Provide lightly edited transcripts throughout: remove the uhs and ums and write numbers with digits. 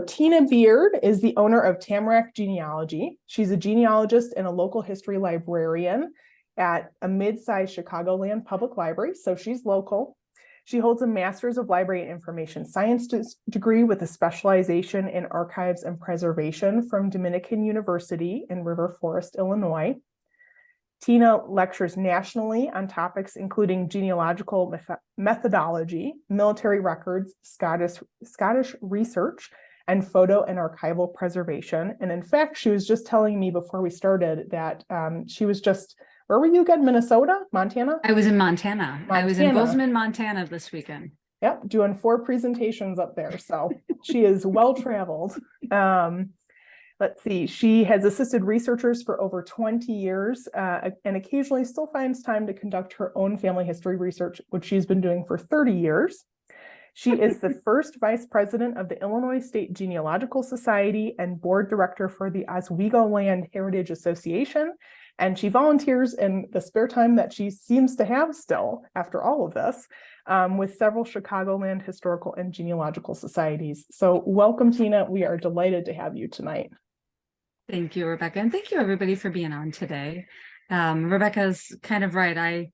Tina Beaird is the owner of Tamarack Genealogy. She's a genealogist and a local history librarian at a mid-sized Chicagoland public library, so she's local. She holds a Master's of Library and Information Science degree with a specialization in archives and preservation from Dominican University in River Forest, Illinois. Tina lectures nationally on topics including genealogical methodology, military records, Scottish research, and photo and archival preservation. And in fact, she was just telling me before we started that she was where were you again? Minnesota? Montana? I was in Montana. I was in Bozeman, Montana this weekend. Yep, doing 4 presentations up there. So she is well-traveled. Let's see, she has assisted researchers for over 20 years and occasionally still finds time to conduct her own family history research, which she's been doing for 30 years. She is the first vice president of the Illinois State Genealogical Society and board director for the Oswego Land Heritage Association. And she volunteers in the spare time that she seems to have still after all of this with several Chicagoland historical and genealogical societies. So welcome, Tina. We are delighted to have you tonight. Thank you, Rebecca. And thank you, everybody, for being on today. Rebecca's kind of right. I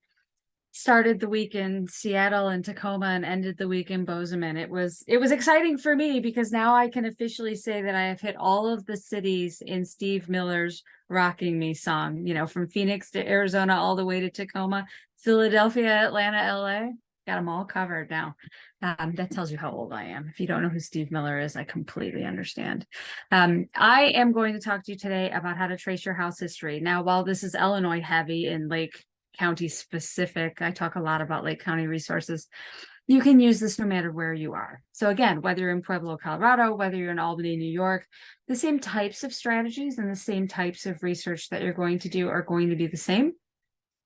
started the week in Seattle and Tacoma and ended the week in Bozeman. It was exciting for me because now I can officially say that I have hit all of the cities in Steve Miller's Rocking Me song, from Phoenix to Arizona, all the way to Tacoma, Philadelphia, Atlanta, LA. Got them all covered now. That tells you how old I am. If you don't know who Steve Miller is, I completely understand. I am going to talk to you today about how to trace your house history. Now, while this is Illinois heavy and Lake County specific, I talk a lot about Lake County resources. You can use this no matter where you are. So again, whether you're in Pueblo, Colorado, whether you're in Albany, New York, the same types of strategies and the same types of research that you're going to do are going to be the same,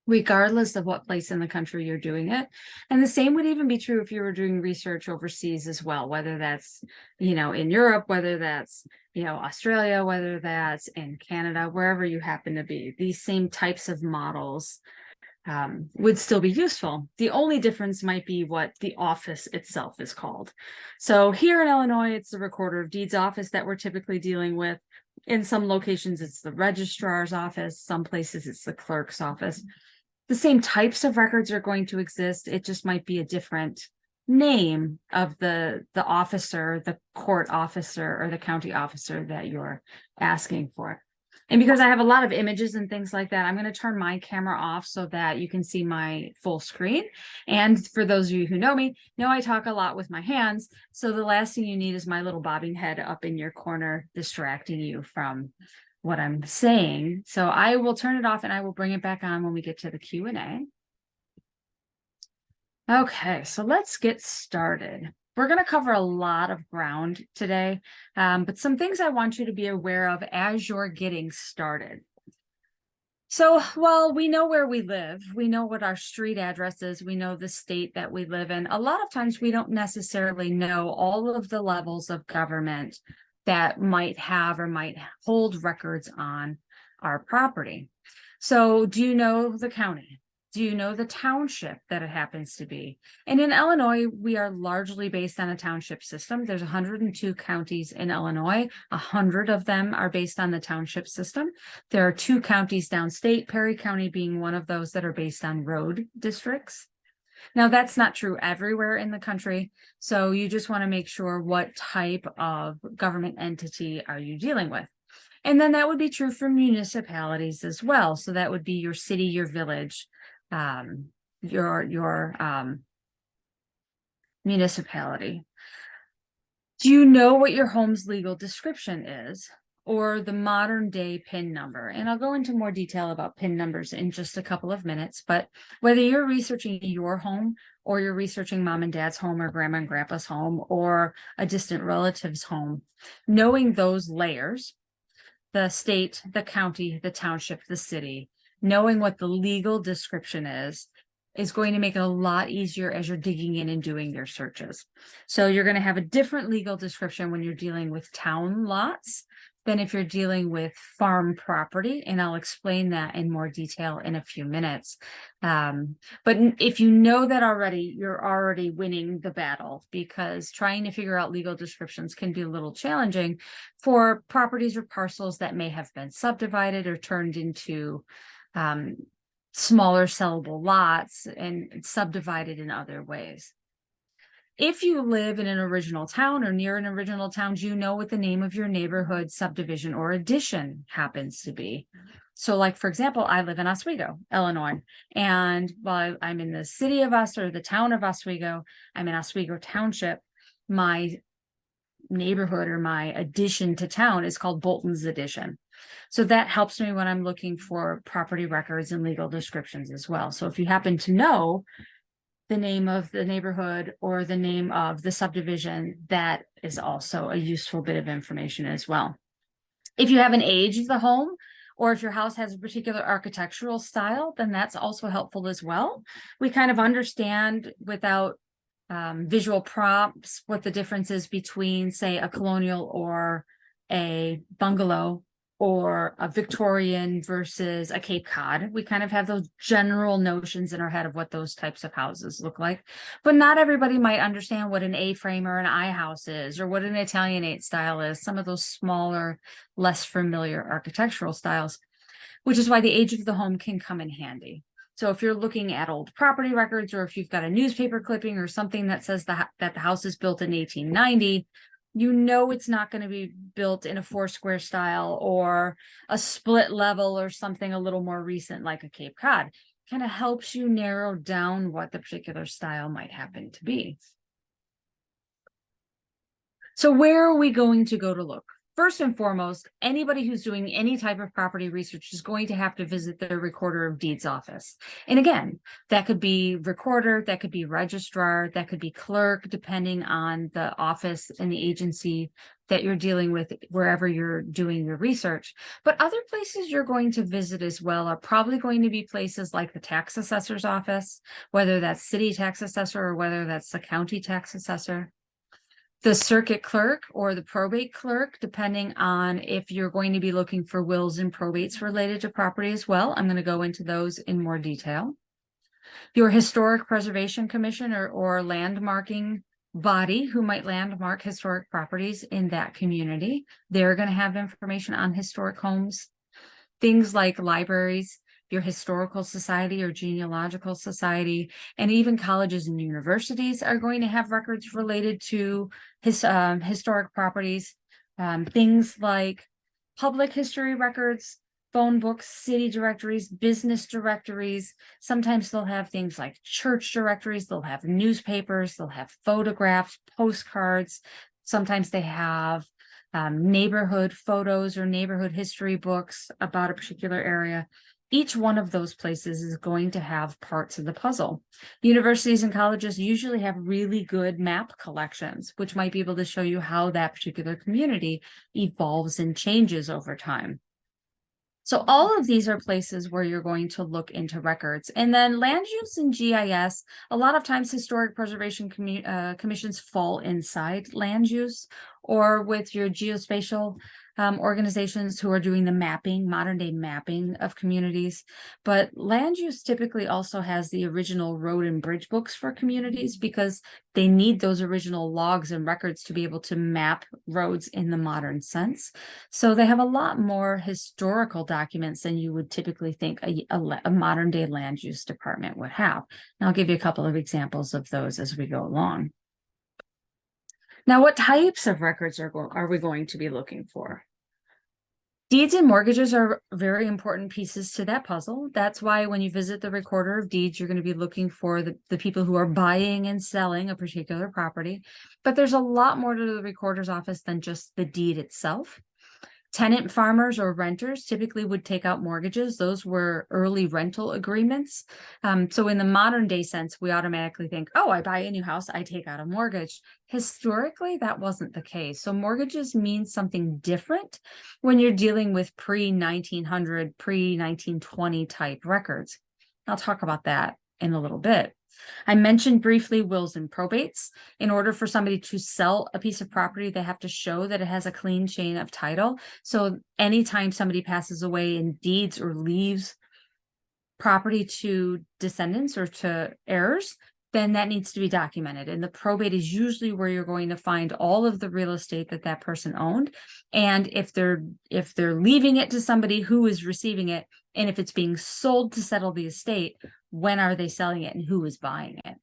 regardless of what place in the country you're doing it. And the same would even be true if you were doing research overseas as well, whether that's, in Europe, whether that's, Australia, whether that's in Canada, wherever you happen to be. These same types of models would still be useful. The only difference might be what the office itself is called. So here in Illinois, it's the Recorder of Deeds office that we're typically dealing with. In some locations, it's the registrar's office. Some places, it's the clerk's office. The same types of records are going to exist. It just might be a different name of the officer, the court officer, or the county officer that you're asking for. And because I have a lot of images and things like that, I'm going to turn my camera off so that you can see my full screen. And for those of you who know me, know I talk a lot with my hands. So the last thing you need is my little bobbing head up in your corner, distracting you from what I'm saying. So I will turn it off and I will bring it back on when we get to the Q&A. Okay, so let's get started. We're going to cover a lot of ground today, but some things I want you to be aware of as you're getting started. So while we know where we live, we know what our street address is, we know the state that we live in, a lot of times we don't necessarily know all of the levels of government that might have or might hold records on our property. So do you know the county? Do you know the township that it happens to be? And in Illinois, we are largely based on a township system. There's 102 counties in Illinois. 100 of them are based on the township system. There are 2 counties downstate, Perry County being one of those that are based on road districts. Now, that's not true everywhere in the country. So you just want to make sure what type of government entity are you dealing with. And then that would be true for municipalities as well. So that would be your city, your village, your municipality. Do you know what your home's legal description is, or the modern day PIN number? And I'll go into more detail about PIN numbers in just a couple of minutes, but whether you're researching your home or you're researching mom and dad's home or grandma and grandpa's home or a distant relative's home, knowing those layers, the state, the county, the township, the city, knowing what the legal description is going to make it a lot easier as you're digging in and doing your searches. So you're going to have a different legal description when you're dealing with town lots than if you're dealing with farm property. And I'll explain that in more detail in a few minutes. But if you know that already, you're already winning the battle, because trying to figure out legal descriptions can be a little challenging for properties or parcels that may have been subdivided or turned into smaller sellable lots and subdivided in other ways. If you live in an original town or near an original town, you know what the name of your neighborhood, subdivision, or addition happens to be. So like, for example, I live in Oswego, Illinois, and while I'm in the city of the town of Oswego, I'm in Oswego Township, my neighborhood or my addition to town is called Bolton's Addition. So that helps me when I'm looking for property records and legal descriptions as well. So if you happen to know the name of the neighborhood or the name of the subdivision, that is also a useful bit of information as well. If you have an age of the home, or if your house has a particular architectural style, then that's also helpful as well. We kind of understand without visual prompts what the difference is between, say, a colonial or a bungalow, or a Victorian versus a Cape Cod. We kind of have those general notions in our head of what those types of houses look like, but not everybody might understand what an A-frame or an I-house is, or what an Italianate style is, some of those smaller, less familiar architectural styles, which is why the age of the home can come in handy. So if you're looking at old property records, or if you've got a newspaper clipping or something that says that the house is built in 1890, you know it's not going to be built in a four-square style or a split level or something a little more recent like a Cape Cod. Kind of helps you narrow down what the particular style might happen to be. So where are we going to go to look? First and foremost, anybody who's doing any type of property research is going to have to visit the Recorder of Deeds office. And again, that could be recorder, that could be registrar, that could be clerk, depending on the office and the agency that you're dealing with wherever you're doing your research. But other places you're going to visit as well are probably going to be places like the tax assessor's office, whether that's city tax assessor or whether that's the county tax assessor. The circuit clerk or the probate clerk, depending on if you're going to be looking for wills and probates related to property as well. I'm going to go into those in more detail. Your historic preservation commission or landmarking body who might landmark historic properties in that community. They're going to have information on historic homes. Things like libraries, your historical society or genealogical society, and even colleges and universities are going to have records related to historic properties. Things like public history records, phone books, city directories, business directories. Sometimes they'll have things like church directories, they'll have newspapers, they'll have photographs, postcards. Sometimes they have neighborhood photos or neighborhood history books about a particular area. Each one of those places is going to have parts of the puzzle. Universities and colleges usually have really good map collections, which might be able to show you how that particular community evolves and changes over time. So all of these are places where you're going to look into records. And then land use and GIS, a lot of times historic preservation commissions fall inside land use, or with your geospatial organizations who are doing the mapping, modern day mapping of communities. But land use typically also has the original road and bridge books for communities, because they need those original logs and records to be able to map roads in the modern sense. So they have a lot more historical documents than you would typically think a modern day land use department would have. And I'll give you a couple of examples of those as we go along. Now, what types of records are we going to be looking for? Deeds and mortgages are very important pieces to that puzzle. That's why when you visit the Recorder of Deeds, you're going to be looking for the people who are buying and selling a particular property. But there's a lot more to the recorder's office than just the deed itself. Tenant farmers or renters typically would take out mortgages. Those were early rental agreements. So in the modern day sense, we automatically think, oh, I buy a new house, I take out a mortgage. Historically, that wasn't the case. So mortgages mean something different when you're dealing with pre-1900, pre-1920 type records. I'll talk about that in a little bit. I mentioned briefly wills and probates. In order for somebody to sell a piece of property, they have to show that it has a clean chain of title. So anytime somebody passes away and deeds or leaves property to descendants or to heirs, then that needs to be documented. And the probate is usually where you're going to find all of the real estate that that person owned. And if they're leaving it to somebody, who is receiving it, and if it's being sold to settle the estate, when are they selling it and who is buying it?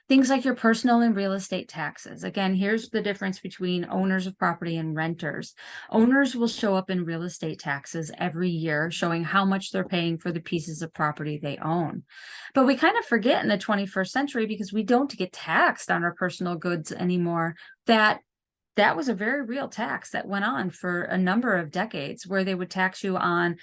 Things like your personal and real estate taxes. Again, here's the difference between owners of property and renters. Owners will show up in real estate taxes every year, showing how much they're paying for the pieces of property they own. But we kind of forget in the 21st century, because we don't get taxed on our personal goods anymore, that was a very real tax that went on for a number of decades, where they would tax you on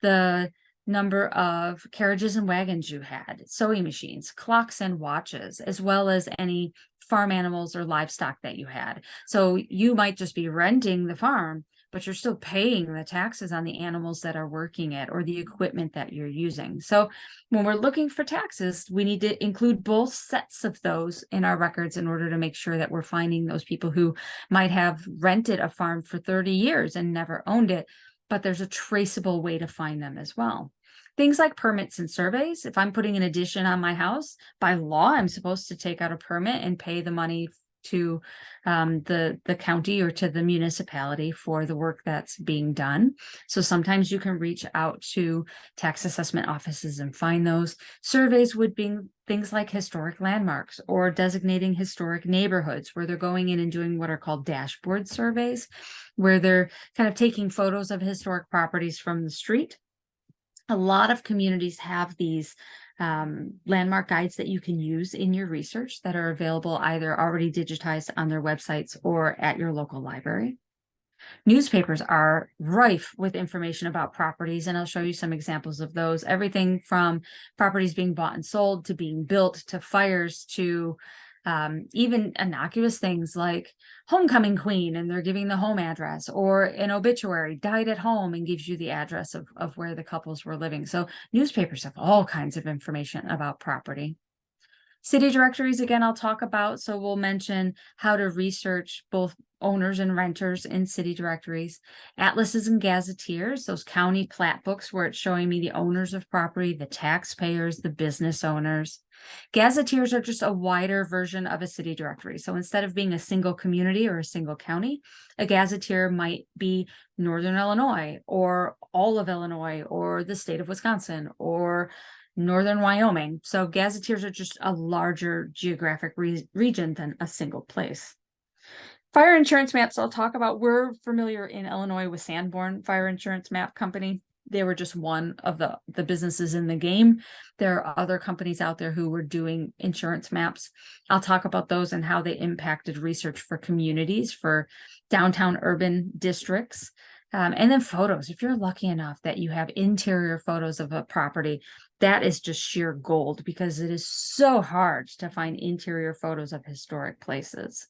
the number of carriages and wagons you had, sewing machines, clocks and watches, as well as any farm animals or livestock that you had. So you might just be renting the farm, but you're still paying the taxes on the animals that are working it or the equipment that you're using. So when we're looking for taxes, we need to include both sets of those in our records in order to make sure that we're finding those people who might have rented a farm for 30 years and never owned it, but there's a traceable way to find them as well. Things like permits and surveys. If I'm putting an addition on my house, by law, I'm supposed to take out a permit and pay the money to the county or to the municipality for the work that's being done. So sometimes you can reach out to tax assessment offices and find those. Surveys would be things like historic landmarks or designating historic neighborhoods, where they're going in and doing what are called dashboard surveys, where they're kind of taking photos of historic properties from the street. A lot of communities have these landmark guides that you can use in your research that are available either already digitized on their websites or at your local library. Newspapers are rife with information about properties, and I'll show you some examples of those. Everything from properties being bought and sold to being built to fires to even innocuous things like homecoming queen, and they're giving the home address, or an obituary, died at home, and gives you the address of where the couples were living. So newspapers have all kinds of information about property. City directories, again, I'll talk about. So we'll mention how to research both owners and renters in city directories. Atlases and gazetteers, those county plat books where it's showing me the owners of property, the taxpayers, the business owners. Gazetteers are just a wider version of a city directory. So instead of being a single community or a single county, a gazetteer might be Northern Illinois or all of Illinois or the state of Wisconsin or Northern Wyoming. So gazetteers are just a larger geographic region than a single place. Fire insurance maps I'll talk about. We're familiar in Illinois with Sanborn Fire Insurance Map Company. They were just one of the businesses in the game. There are other companies out there who were doing insurance maps. I'll talk about those and how they impacted research for communities, for downtown urban districts. And then photos. If you're lucky enough that you have interior photos of a property, that is just sheer gold, because it is so hard to find interior photos of historic places.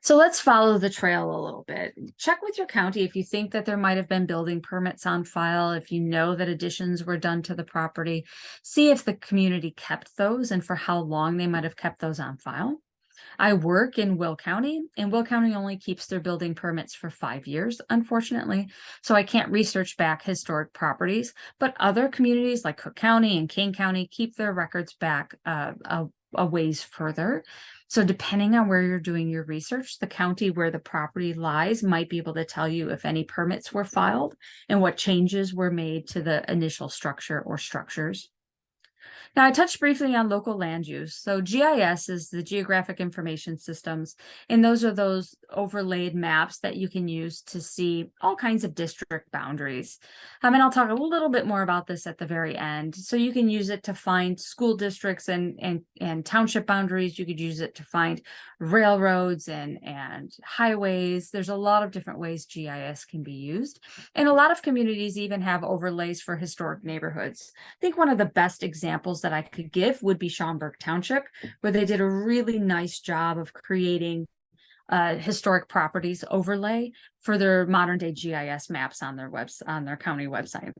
So let's follow the trail a little bit. Check with your county if you think that there might have been building permits on file, if you know that additions were done to the property. See if the community kept those and for how long they might have kept those on file. I work in Will County, and Will County only keeps their building permits for 5 years, unfortunately. So I can't research back historic properties, but other communities like Cook County and Kane County keep their records back a ways further. So depending on where you're doing your research, the county where the property lies might be able to tell you if any permits were filed and what changes were made to the initial structure or structures. Now, I touched briefly on local land use. So GIS is the Geographic Information Systems, and those are those overlaid maps that you can use to see all kinds of district boundaries. And I'll talk a little bit more about this at the very end. So you can use it to find school districts and township boundaries. You could use it to find railroads and highways. There's a lot of different ways GIS can be used. And a lot of communities even have overlays for historic neighborhoods. I think one of the best examples that I could give would be Schaumburg Township, where they did a really nice job of creating historic properties overlay for their modern day GIS maps on their county website.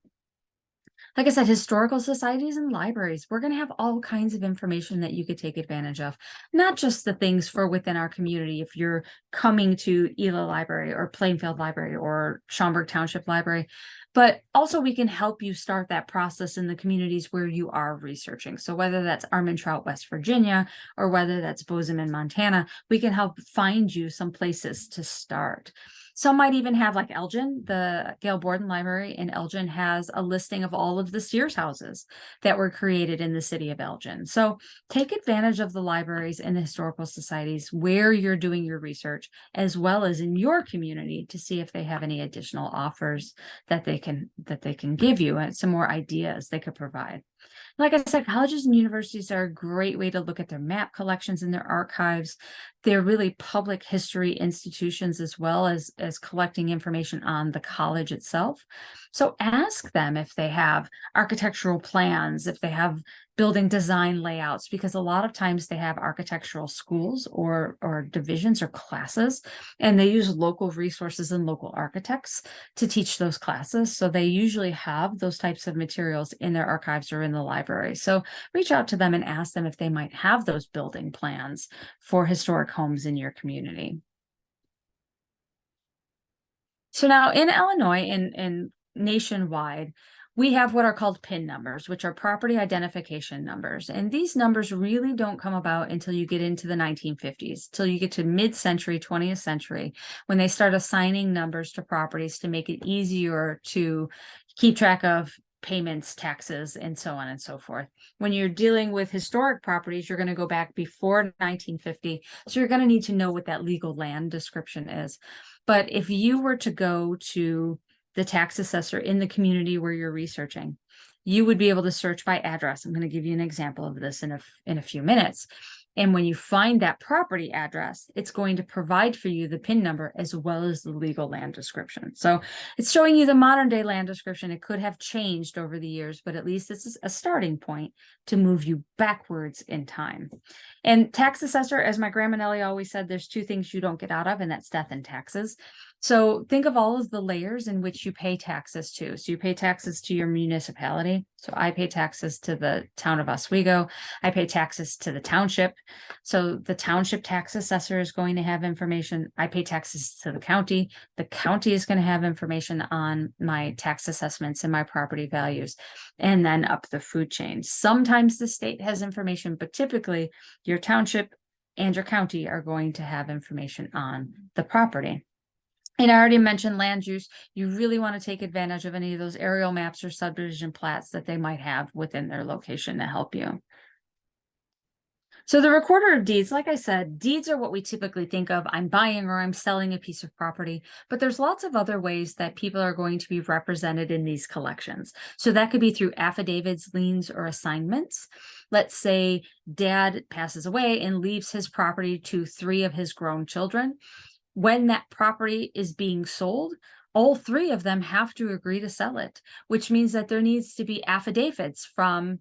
Like I said, historical societies and libraries, we're going to have all kinds of information that you could take advantage of, not just the things for within our community. If you're coming to Ela Library or Plainfield Library or Schaumburg Township Library, but also we can help you start that process in the communities where you are researching. So whether that's Armentrout, West Virginia, or whether that's Bozeman, Montana, we can help find you some places to start. Some might even have, like Elgin, the Gail Borden Library in Elgin has a listing of all of the Sears houses that were created in the city of Elgin. So take advantage of the libraries and the historical societies where you're doing your research, as well as in your community, to see if they have any additional offers that they can give you, and some more ideas they could provide. Like I said, colleges and universities are a great way to look at their map collections and their archives. They're really public history institutions, as well as collecting information on the college itself. So ask them if they have architectural plans, if they have building design layouts, because a lot of times they have architectural schools or divisions or classes, and they use local resources and local architects to teach those classes. So they usually have those types of materials in their archives or in the library. So reach out to them and ask them if they might have those building plans for historic homes in your community. So now in Illinois and nationwide, we have what are called PIN numbers, which are property identification numbers. And these numbers really don't come about until you get into the 1950s, till you get to mid-century, 20th century, when they start assigning numbers to properties to make it easier to keep track of payments, taxes, and so on and so forth. When you're dealing with historic properties, you're going to go back before 1950. So you're going to need to know what that legal land description is. But if you were to go to the tax assessor in the community where you're researching, you would be able to search by address. I'm going to give you an example of this in a few minutes. And when you find that property address, it's going to provide for you the PIN number as well as the legal land description. So it's showing you the modern day land description. It could have changed over the years, but at least this is a starting point to move you backwards in time. And tax assessor, as my grandma Nellie always said, there's two things you don't get out of, and that's death and taxes. So think of all of the layers in which you pay taxes to. So you pay taxes to your municipality. So I pay taxes to the town of Oswego. I pay taxes to the township. So the township tax assessor is going to have information. I pay taxes to the county. The county is going to have information on my tax assessments and my property values, and then up the food chain. Sometimes the state has information, but typically your township and your county are going to have information on the property. And I already mentioned land use. You really want to take advantage of any of those aerial maps or subdivision plats that they might have within their location to help you. So the recorder of deeds, like I said, deeds are what we typically think of. I'm buying or I'm selling a piece of property, but there's lots of other ways that people are going to be represented in these collections. So that could be through affidavits, liens, or assignments. Let's say dad passes away and leaves his property to 3 of his grown children. When that property is being sold, all 3 of them have to agree to sell it, which means that there needs to be affidavits from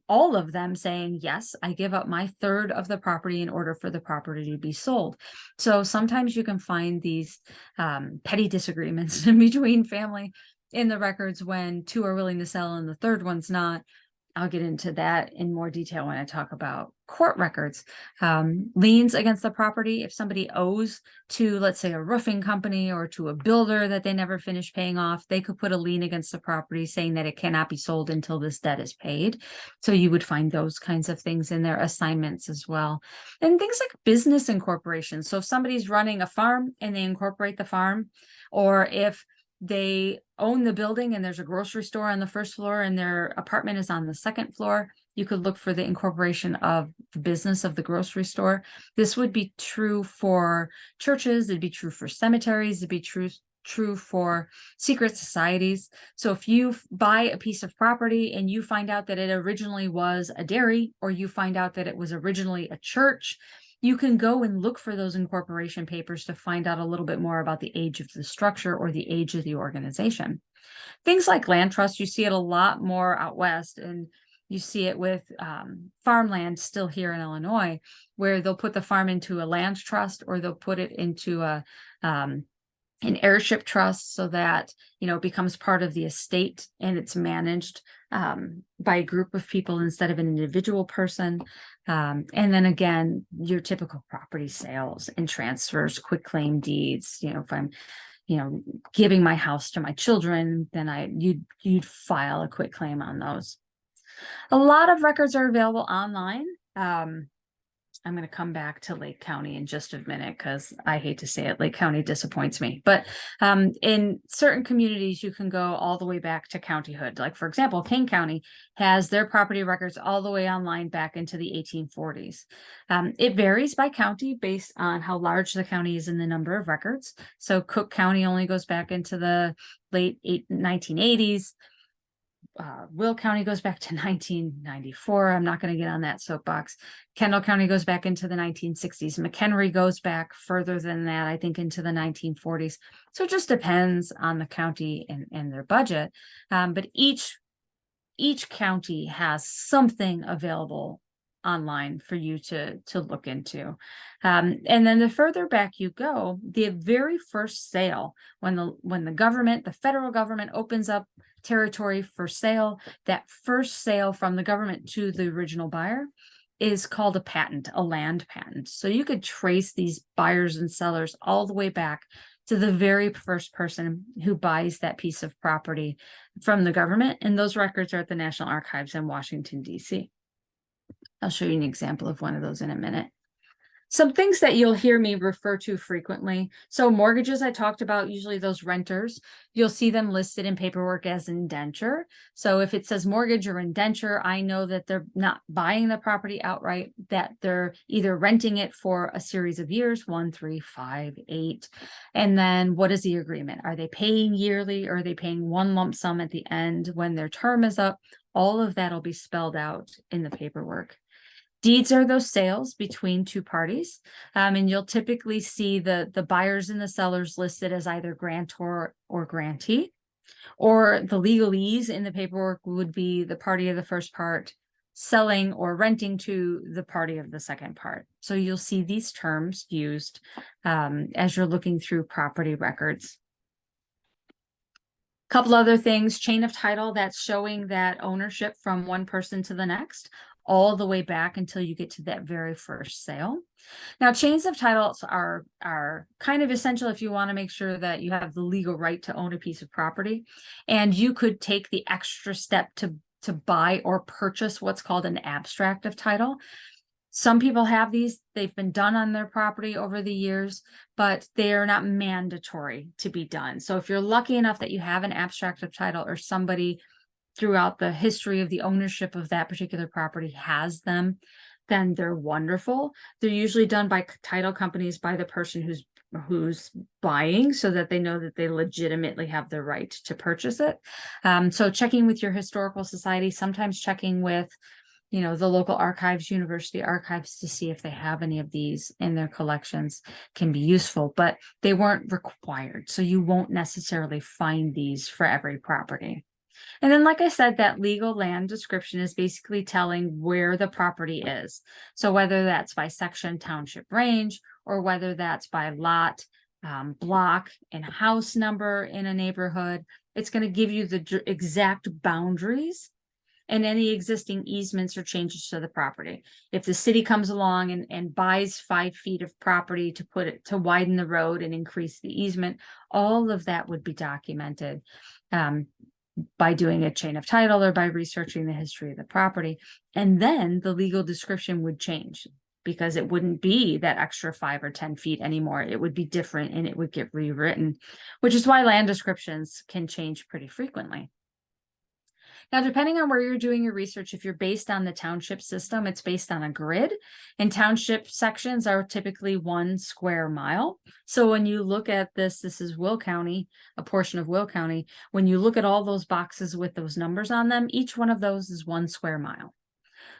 all of them saying, yes, I give up my third of the property in order for the property to be sold. So sometimes you can find these petty disagreements between family in the records when 2 are willing to sell and the third one's not. I'll get into that in more detail when I talk about court records. Liens against the property. If somebody owes to, let's say, a roofing company or to a builder that they never finished paying off, they could put a lien against the property saying that it cannot be sold until this debt is paid. So you would find those kinds of things in their assignments as well. And things like business incorporation. So if somebody's running a farm and they incorporate the farm, or if they own the building and there's a grocery store on the first floor and their apartment is on the second floor, you could look for the incorporation of the business of the grocery store. This would be true for churches. It'd be true for cemeteries. It'd be true for secret societies. So if you buy a piece of property and you find out that it originally was a dairy, or you find out that it was originally a church, you can go and look for those incorporation papers to find out a little bit more about the age of the structure or the age of the organization. Things like land trust, you see it a lot more out west, and you see it with farmland still here in Illinois, where they'll put the farm into a land trust, or they'll put it into a an heirship trust so that, it becomes part of the estate and it's managed by a group of people instead of an individual person. And then again, your typical property sales and transfers, quitclaim deeds. If I'm, giving my house to my children, then you'd file a quitclaim on those. A lot of records are available online. I'm going to come back to Lake County in just a minute because I hate to say it, Lake County disappoints me. But in certain communities, you can go all the way back to countyhood. Like, for example, King County has their property records all the way online back into the 1840s. It varies by county based on how large the county is and the number of records. So Cook County only goes back into the late 1980s. Will County goes back to 1994. I'm not going to get on that soapbox. Kendall County goes back into the 1960s. McHenry goes back further than that, I think, into the 1940s. So it just depends on the county and their budget. But each county has something available online for you to look into. And then the further back you go, the very first sale, when the federal government opens up territory for sale, that first sale from the government to the original buyer is called a patent, a land patent. So you could trace these buyers and sellers all the way back to the very first person who buys that piece of property from the government. And those records are at the National Archives in Washington, D.C. I'll show you an example of one of those in a minute. Some things that you'll hear me refer to frequently. So mortgages I talked about, usually those renters, you'll see them listed in paperwork as indenture. So if it says mortgage or indenture, I know that they're not buying the property outright, that they're either renting it for a series of years, 1, 3, 5, 8. And then what is the agreement? Are they paying yearly or are they paying one lump sum at the end when their term is up? All of that will be spelled out in the paperwork. Deeds are those sales between two parties, and you'll typically see the buyers and the sellers listed as either grantor or grantee, or the legalese in the paperwork would be the party of the first part selling or renting to the party of the second part. So you'll see these terms used as you're looking through property records. Couple other things, chain of title, that's showing that ownership from one person to the next, all the way back until you get to that very first sale. Now, chains of titles are kind of essential if you want to make sure that you have the legal right to own a piece of property. And you could take the extra step to buy or purchase what's called an abstract of title. Some people have these, they've been done on their property over the years, but they are not mandatory to be done. So if you're lucky enough that you have an abstract of title or somebody throughout the history of the ownership of that particular property has them, then they're wonderful. They're usually done by title companies, by the person who's buying, so that they know that they legitimately have the right to purchase it. So checking with your historical society, sometimes checking with the local archives, university archives, to see if they have any of these in their collections can be useful, but they weren't required. So you won't necessarily find these for every property. And then, like I said, that legal land description is basically telling where the property is. So whether that's by section, township, range, or whether that's by lot, block, and house number in a neighborhood, it's going to give you the exact boundaries and any existing easements or changes to the property. If the city comes along and buys 5 feet of property to widen the road and increase the easement, all of that would be documented by doing a chain of title or by researching the history of the property. And then the legal description would change, because it wouldn't be that extra 5 or 10 feet anymore. It would be different and it would get rewritten, which is why land descriptions can change pretty frequently. Now, depending on where you're doing your research, if you're based on the township system, it's based on a grid, and township sections are typically 1 square mile. So when you look at this is Will County, a portion of Will County. When you look at all those boxes with those numbers on them, each one of those is 1 square mile.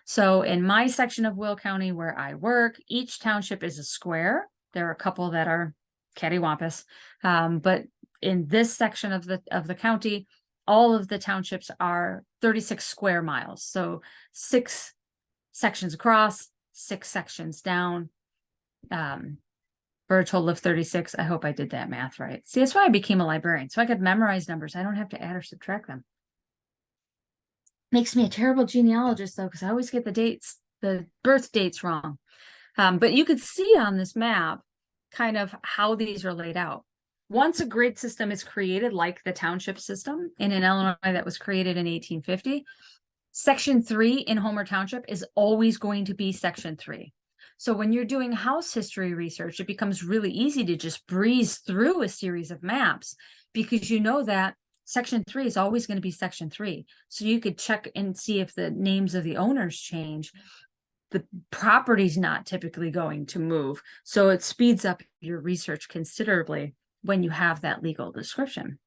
So in my section of Will County where I work, each township is a square. There are a couple that are cattywampus, but in this section of the county, all of the townships are 36 square miles. So 6 sections across, 6 sections down, for a total of 36. I hope I did that math right. See, that's why I became a librarian. So I could memorize numbers. I don't have to add or subtract them. Makes me a terrible genealogist though, because I always get the birth dates wrong. But you could see on this map kind of how these are laid out. Once a grid system is created, like the township system in Illinois that was created in 1850, Section 3 in Homer Township is always going to be Section 3. So when you're doing house history research, it becomes really easy to just breeze through a series of maps because you know that Section 3 is always going to be Section 3. So you could check and see if the names of the owners change. The property's not typically going to move. So it speeds up your research considerably when you have that legal description.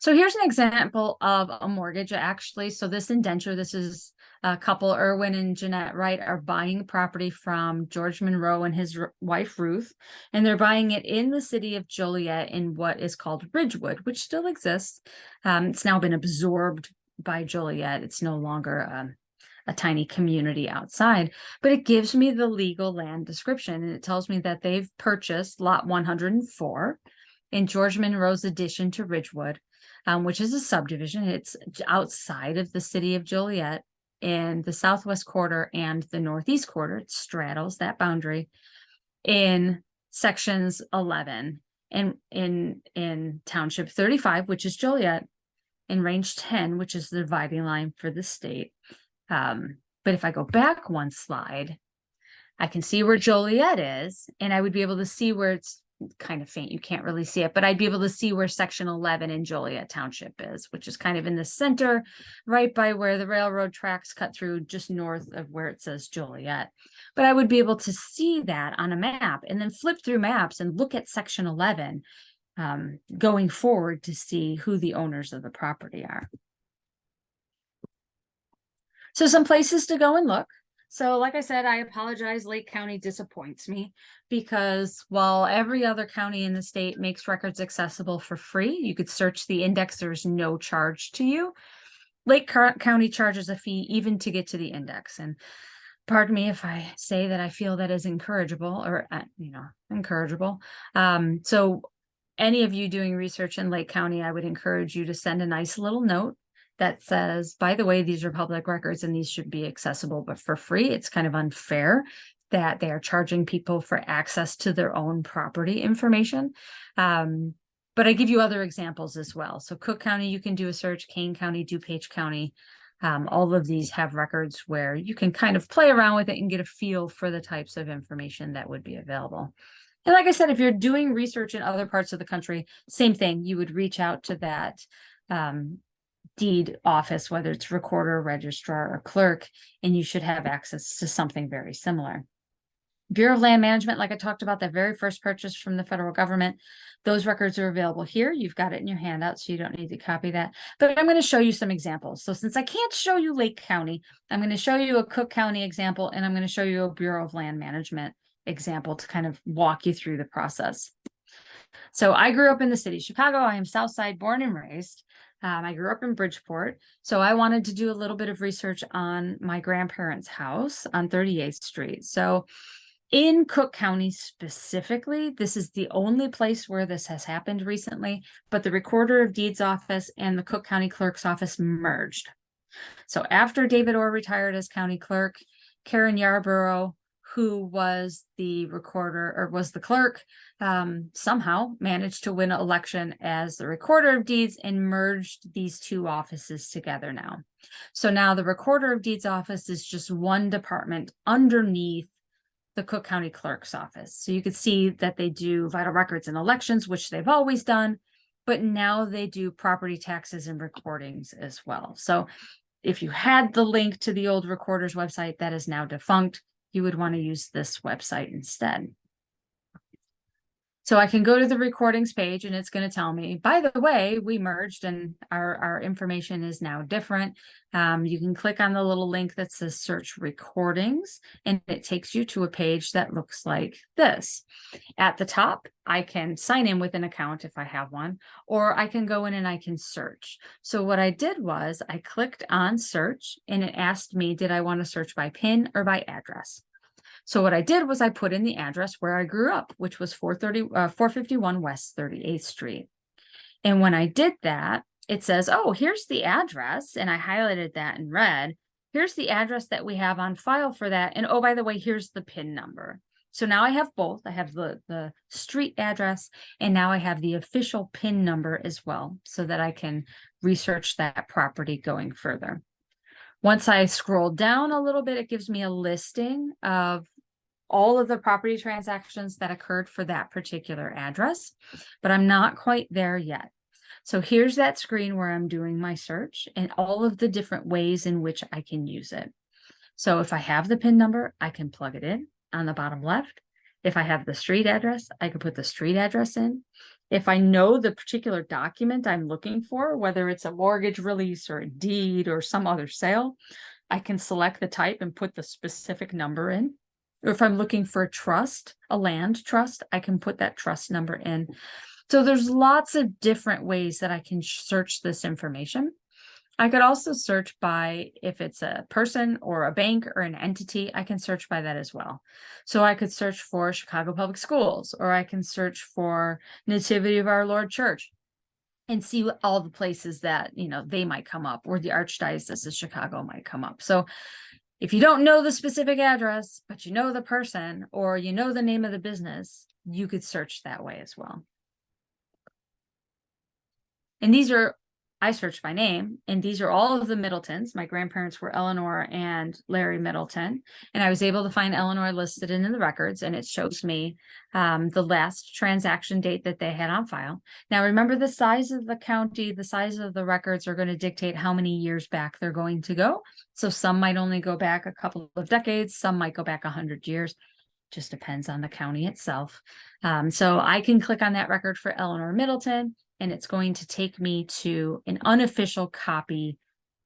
So here's an example of a mortgage, actually. So this indenture, this is a couple, Irwin and Jeanette Wright, are buying property from George Monroe and his wife, Ruth, and they're buying it in the city of Joliet in what is called Ridgewood, which still exists. It's now been absorbed by Joliet. It's no longer a tiny community outside, but it gives me the legal land description, and it tells me that they've purchased lot 104 in George Monroe's addition to Ridgewood, which is a subdivision. It's outside of the city of Joliet in the southwest quarter and the northeast quarter. It straddles that boundary in sections 11 and in township 35, which is Joliet, in range 10, which is the dividing line for the state. But if I go back one slide, I can see where Joliet is, and I would be able to see where it's kind of faint. You can't really see it, but I'd be able to see where section 11 in Joliet Township is, which is kind of in the center, right by where the railroad tracks cut through, just north of where it says Joliet. But I would be able to see that on a map and then flip through maps and look at section 11 going forward to see who the owners of the property are. So some places to go and look. So like I said, I apologize, Lake County disappoints me because while every other county in the state makes records accessible for free, you could search the index, there's no charge to you. Lake County charges a fee even to get to the index. And pardon me if I say that I feel that is incorrigible or, incorrigible. So any of you doing research in Lake County, I would encourage you to send a nice little note that says, by the way, these are public records and these should be accessible, but for free. It's kind of unfair that they are charging people for access to their own property information. But I give you other examples as well. So Cook County, you can do a search, Kane County, DuPage County. All of these have records where you can kind of play around with it and get a feel for the types of information that would be available. And like I said, if you're doing research in other parts of the country, same thing, you would reach out to that deed office, whether it's recorder, registrar, or clerk, and you should have access to something very similar. Bureau of Land Management, like I talked about, that very first purchase from the federal government, those records are available here. You've got it in your handout, so you don't need to copy that. But I'm going to show you some examples. So since I can't show you Lake County, I'm going to show you a Cook County example, and I'm going to show you a Bureau of Land Management example to kind of walk you through the process. So I grew up in the city of Chicago. I am Southside born and raised. I grew up in Bridgeport, so I wanted to do a little bit of research on my grandparents' house on 38th Street. So in Cook County specifically, this is the only place where this has happened recently, but the Recorder of Deeds office and the Cook County Clerk's office merged. So after David Orr retired as county clerk, Karen Yarborough, who was the recorder or was the clerk, somehow managed to win an election as the Recorder of Deeds and merged these two offices together now. So now the Recorder of Deeds office is just one department underneath the Cook County Clerk's office. So you could see that they do vital records and elections, which they've always done, but now they do property taxes and recordings as well. So if you had the link to the old recorder's website that is now defunct, you would want to use this website instead. So I can go to the recordings page and it's going to tell me, by the way, we merged and our information is now different. You can click on the little link that says search recordings and it takes you to a page that looks like this. At the top, I can sign in with an account if I have one, or I can go in and I can search. So what I did was I clicked on search and it asked me, did I want to search by PIN or by address? So what I did was I put in the address where I grew up, which was 451 West 38th Street. And when I did that, it says, oh, here's the address. And I highlighted that in red. Here's the address that we have on file for that. And oh, by the way, here's the PIN number. So now I have both. I have the street address, and now I have the official PIN number as well, so that I can research that property going further. Once I scroll down a little bit, it gives me a listing of all of the property transactions that occurred for that particular address, but I'm not quite there yet. So here's that screen where I'm doing my search and all of the different ways in which I can use it. So if I have the PIN number, I can plug it in on the bottom left. If I have the street address, I can put the street address in. If I know the particular document I'm looking for, whether it's a mortgage release or a deed or some other sale, I can select the type and put the specific number in. Or if I'm looking for a trust, a land trust, I can put that trust number in. So there's lots of different ways that I can search this information. I could also search by if it's a person or a bank or an entity, I can search by that as well. So I could search for Chicago Public Schools, or I can search for Nativity of Our Lord Church and see all the places that, they might come up, or the Archdiocese of Chicago might come up. So if you don't know the specific address, but you know the person, or you know the name of the business, you could search that way as well. And I searched by name, and these are all of the Middletons. My grandparents were Eleanor and Larry Middleton, and I was able to find Eleanor listed in the records, and it shows me the last transaction date that they had on file. Now, remember, the size of the county, the size of the records are going to dictate how many years back they're going to go. So some might only go back a couple of decades, some might go back 100 years. Just depends on the county itself. So I can click on that record for Eleanor Middleton, and it's going to take me to an unofficial copy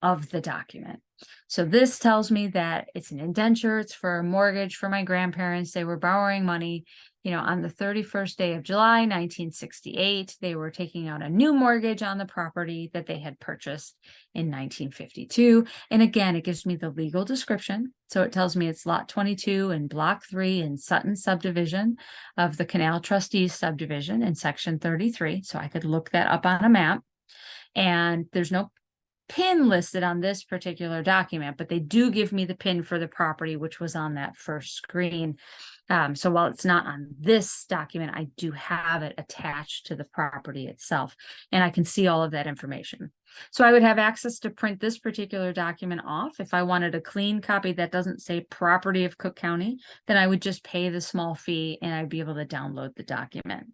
of the document. So this tells me that it's an indenture, it's for a mortgage for my grandparents. They were borrowing money, on the 31st day of July, 1968. They were taking out a new mortgage on the property that they had purchased in 1952. And again, it gives me the legal description. So it tells me it's lot 22 and block 3 in Sutton subdivision of the Canal Trustees subdivision in section 33. So I could look that up on a map. And there's no PIN listed on this particular document, but they do give me the PIN for the property, which was on that first screen. So while it's not on this document, I do have it attached to the property itself, and I can see all of that information. So I would have access to print this particular document off. If I wanted a clean copy that doesn't say property of Cook County, then I would just pay the small fee and I'd be able to download the document.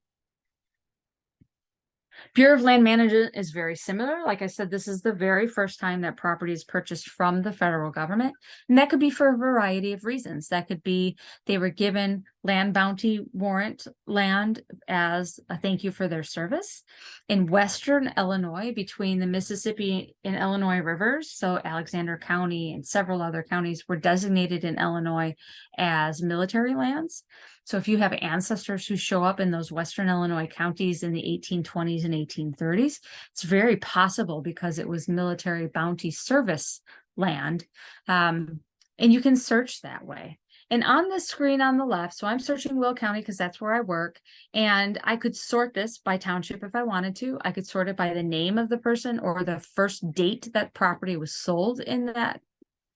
Bureau of Land Management is very similar. Like I said, this is the very first time that property is purchased from the federal government. And that could be for a variety of reasons. That could be they were given land bounty warrant land as a thank you for their service. In Western Illinois, between the Mississippi and Illinois rivers, so Alexander County and several other counties were designated in Illinois as military lands. So if you have ancestors who show up in those Western Illinois counties in the 1820s and 1830s, it's very possible because it was military bounty service land. And you can search that way. And on this screen on the left, so I'm searching Will County because that's where I work. And I could sort this by township if I wanted to. I could sort it by the name of the person or the first date that property was sold in that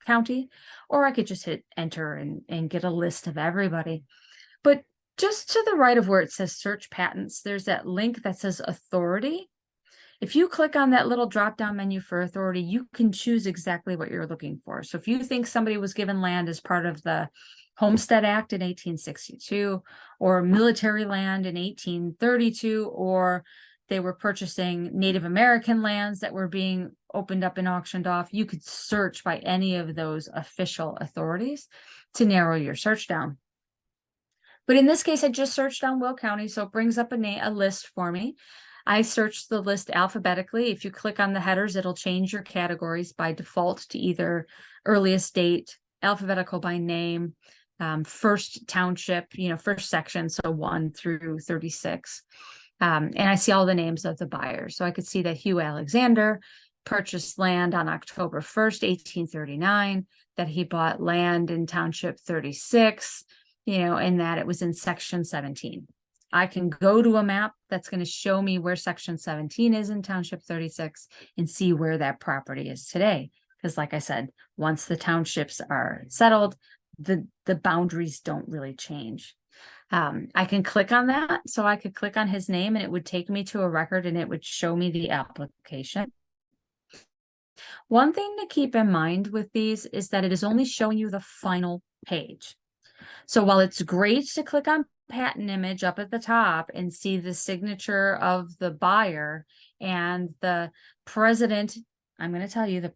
county. Or I could just hit enter and get a list of everybody. But just to the right of where it says search patents, there's that link that says authority. If you click on that little drop-down menu for authority, you can choose exactly what you're looking for. So if you think somebody was given land as part of the Homestead Act in 1862, or military land in 1832, or they were purchasing Native American lands that were being opened up and auctioned off, you could search by any of those official authorities to narrow your search down. But in this case, I just searched on Will County, so it brings up a list for me. I searched the list alphabetically. If you click on the headers, it'll change your categories by default to either earliest date, alphabetical by name, first township, first section, so 1 through 36. And I see all the names of the buyers. So I could see that Hugh Alexander purchased land on October 1st, 1839, that he bought land in Township 36, and that it was in Section 17. I can go to a map that's going to show me where Section 17 is in Township 36 and see where that property is today. Because like I said, once the townships are settled, the boundaries don't really change. I can click on that. So I could click on his name and it would take me to a record and it would show me the application. One thing to keep in mind with these is that it is only showing you the final page. So while it's great to click on patent image up at the top and see the signature of the buyer and the president, I'm going to tell you, the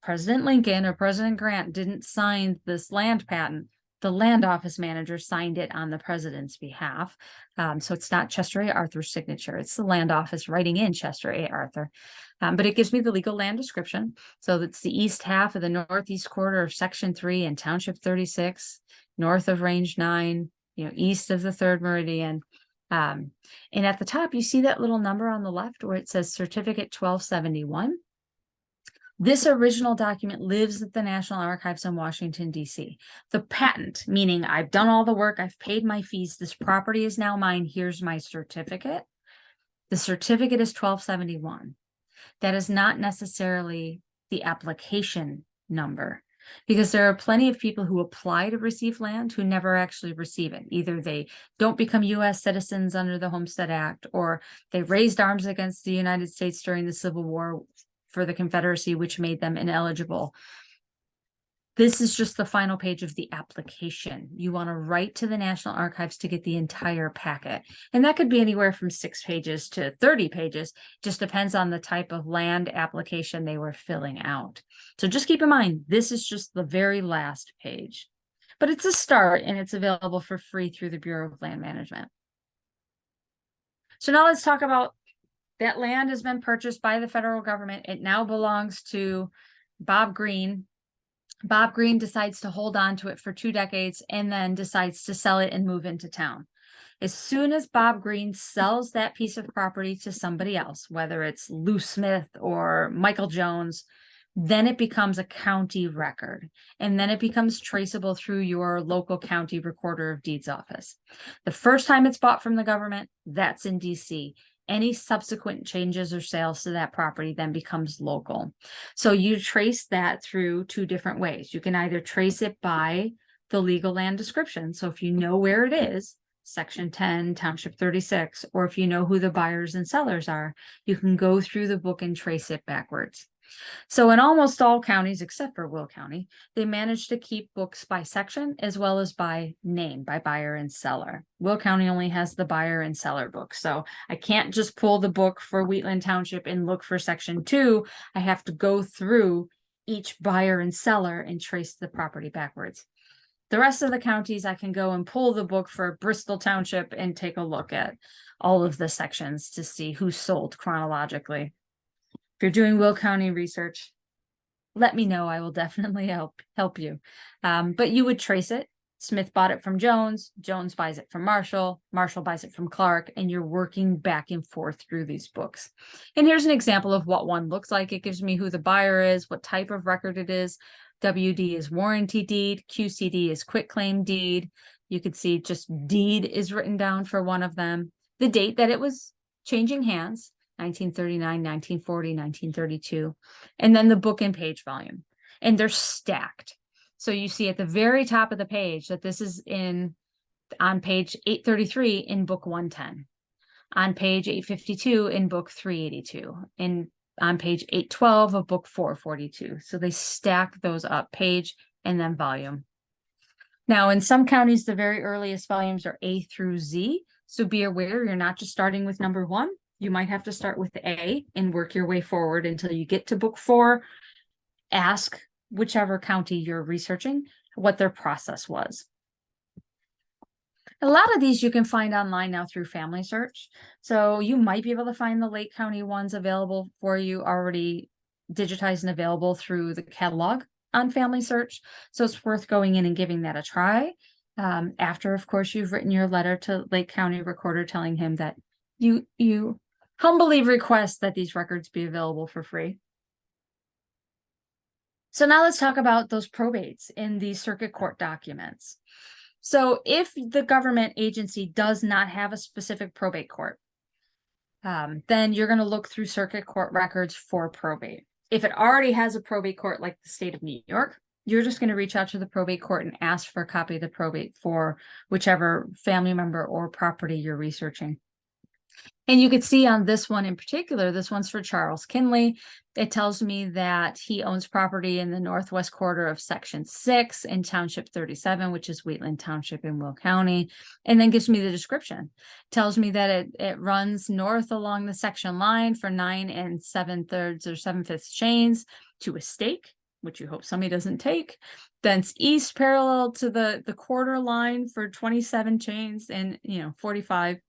President Lincoln or President Grant didn't sign this land patent. The land office manager signed it on the president's behalf. So it's not Chester A. Arthur's signature. It's the land office writing in Chester A. Arthur. But it gives me the legal land description. So that's the east half of the northeast quarter of Section 3 in Township 36, north of Range 9, east of the 3rd meridian. And at the top, you see that little number on the left where it says Certificate 1271. This original document lives at the National Archives in Washington, D.C. The patent, meaning I've done all the work, I've paid my fees, this property is now mine, here's my certificate. The certificate is 1271. That is not necessarily the application number, because there are plenty of people who apply to receive land who never actually receive it. Either they don't become U.S. citizens under the Homestead Act, or they raised arms against the United States during the Civil War for the Confederacy, which made them ineligible. This is just the final page of the application. You want to write to the National Archives to get the entire packet. And that could be anywhere from 6 pages to 30 pages. Just depends on the type of land application they were filling out. So just keep in mind, this is just the very last page. But it's a start and it's available for free through the Bureau of Land Management. So now let's talk about that land has been purchased by the federal government. It now belongs to Bob Green. Bob Green decides to hold on to it for 2 decades and then decides to sell it and move into town. As soon as Bob Green sells that piece of property to somebody else, whether it's Lou Smith or Michael Jones, then it becomes a county record. And then it becomes traceable through your local county recorder of deeds office. The first time it's bought from the government, that's in DC. Any subsequent changes or sales to that property then becomes local. So you trace that through 2 different ways. You can either trace it by the legal land description. So if you know where it is, Section 10, Township 36, or if you know who the buyers and sellers are, you can go through the book and trace it backwards. So in almost all counties, except for Will County, they managed to keep books by section as well as by name, by buyer and seller. Will County only has the buyer and seller book. So I can't just pull the book for Wheatland Township and look for Section 2. I have to go through each buyer and seller and trace the property backwards. The rest of the counties, I can go and pull the book for Bristol Township and take a look at all of the sections to see who sold chronologically. If you're doing Will County research, let me know. I will definitely help you. But you would trace it. Smith bought it from Jones. Jones buys it from Marshall. Marshall buys it from Clark. And you're working back and forth through these books. And here's an example of what one looks like. It gives me who the buyer is, what type of record it is. WD is warranty deed. QCD is quitclaim deed. You could see just deed is written down for one of them. The date that it was changing hands. 1939, 1940, 1932, and then the book and page volume. And they're stacked. So you see at the very top of the page that this is on page 833 in book 110, on page 852 in book 382, and on page 812 of book 442. So they stack those up, page and then volume. Now, in some counties, the very earliest volumes are A through Z. So be aware you're not just starting with number 1. You might have to start with A and work your way forward until you get to book 4. Ask whichever county you're researching what their process was. A lot of these you can find online now through Family Search. So you might be able to find the Lake County ones available for you already digitized and available through the catalog on Family Search. So it's worth going in and giving that a try. After, of course, you've written your letter to Lake County Recorder telling him that you humbly request that these records be available for free. So now let's talk about those probates in the circuit court documents. So if the government agency does not have a specific probate court, then you're going to look through circuit court records for probate. If it already has a probate court like the state of New York, you're just going to reach out to the probate court and ask for a copy of the probate for whichever family member or property you're researching. And you could see on this one in particular, this one's for Charles Kinley. It tells me that he owns property in the northwest quarter of Section 6 in Township 37, which is Wheatland Township in Will County, and then gives me the description. Tells me that it runs north along the section line for 9 7/3 or 7/5 chains to a stake, which you hope somebody doesn't take. Then it's east parallel to the quarter line for 27 chains and 45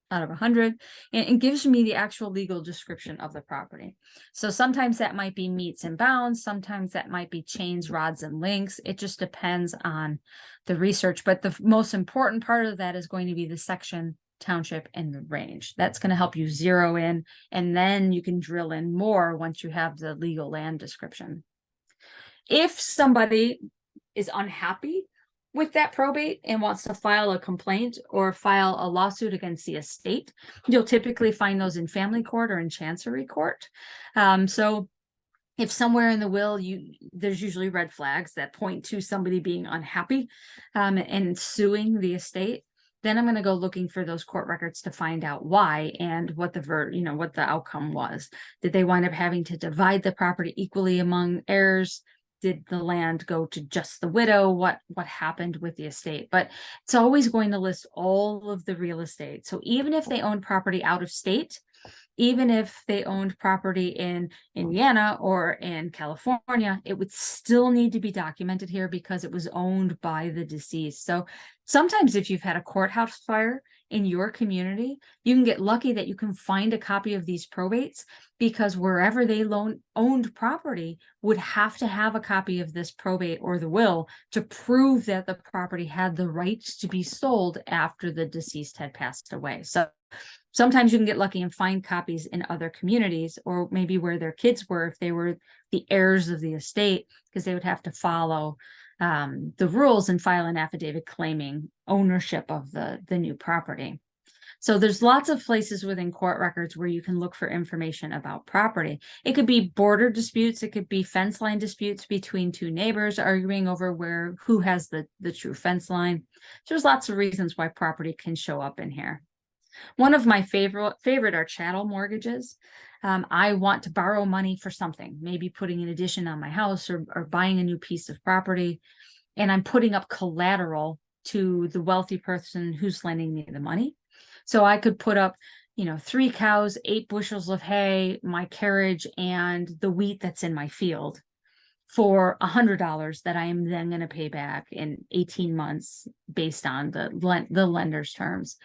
out of 100, and gives me the actual legal description of the property. So sometimes that might be meets and bounds, sometimes that might be chains, rods, and links. It just depends on the research. But the most important part of that is going to be the section, township, and the range. That's going to help you zero in, and then you can drill in more once you have the legal land description. If somebody is unhappy with that probate and wants to file a complaint or file a lawsuit against the estate, you'll typically find those in family court or in chancery court. So if somewhere in the will, there's usually red flags that point to somebody being unhappy and suing the estate, then I'm going to go looking for those court records to find out why and what what the outcome was. Did they wind up having to divide the property equally among heirs? Did the land go to just the widow? What happened with the estate? But it's always going to list all of the real estate. So even if they own property out of state, even if they owned property in Indiana or in California, it would still need to be documented here because it was owned by the deceased. So sometimes if you've had a courthouse fire in your community, you can get lucky that you can find a copy of these probates because wherever they owned property would have to have a copy of this probate or the will to prove that the property had the right to be sold after the deceased had passed away. So sometimes you can get lucky and find copies in other communities, or maybe where their kids were, if they were the heirs of the estate, because they would have to follow the rules and file an affidavit claiming ownership of the new property. So there's lots of places within court records where you can look for information about property. It could be border disputes. It could be fence line disputes between two neighbors arguing over who has the true fence line. So there's lots of reasons why property can show up in here. One of my favorite are chattel mortgages. I want to borrow money for something, maybe putting an addition on my house or buying a new piece of property, and I'm putting up collateral to the wealthy person who's lending me the money. So I could put up, 3 cows, 8 bushels of hay, my carriage, and the wheat that's in my field for $100 that I am then going to pay back in 18 months based on the lender's terms.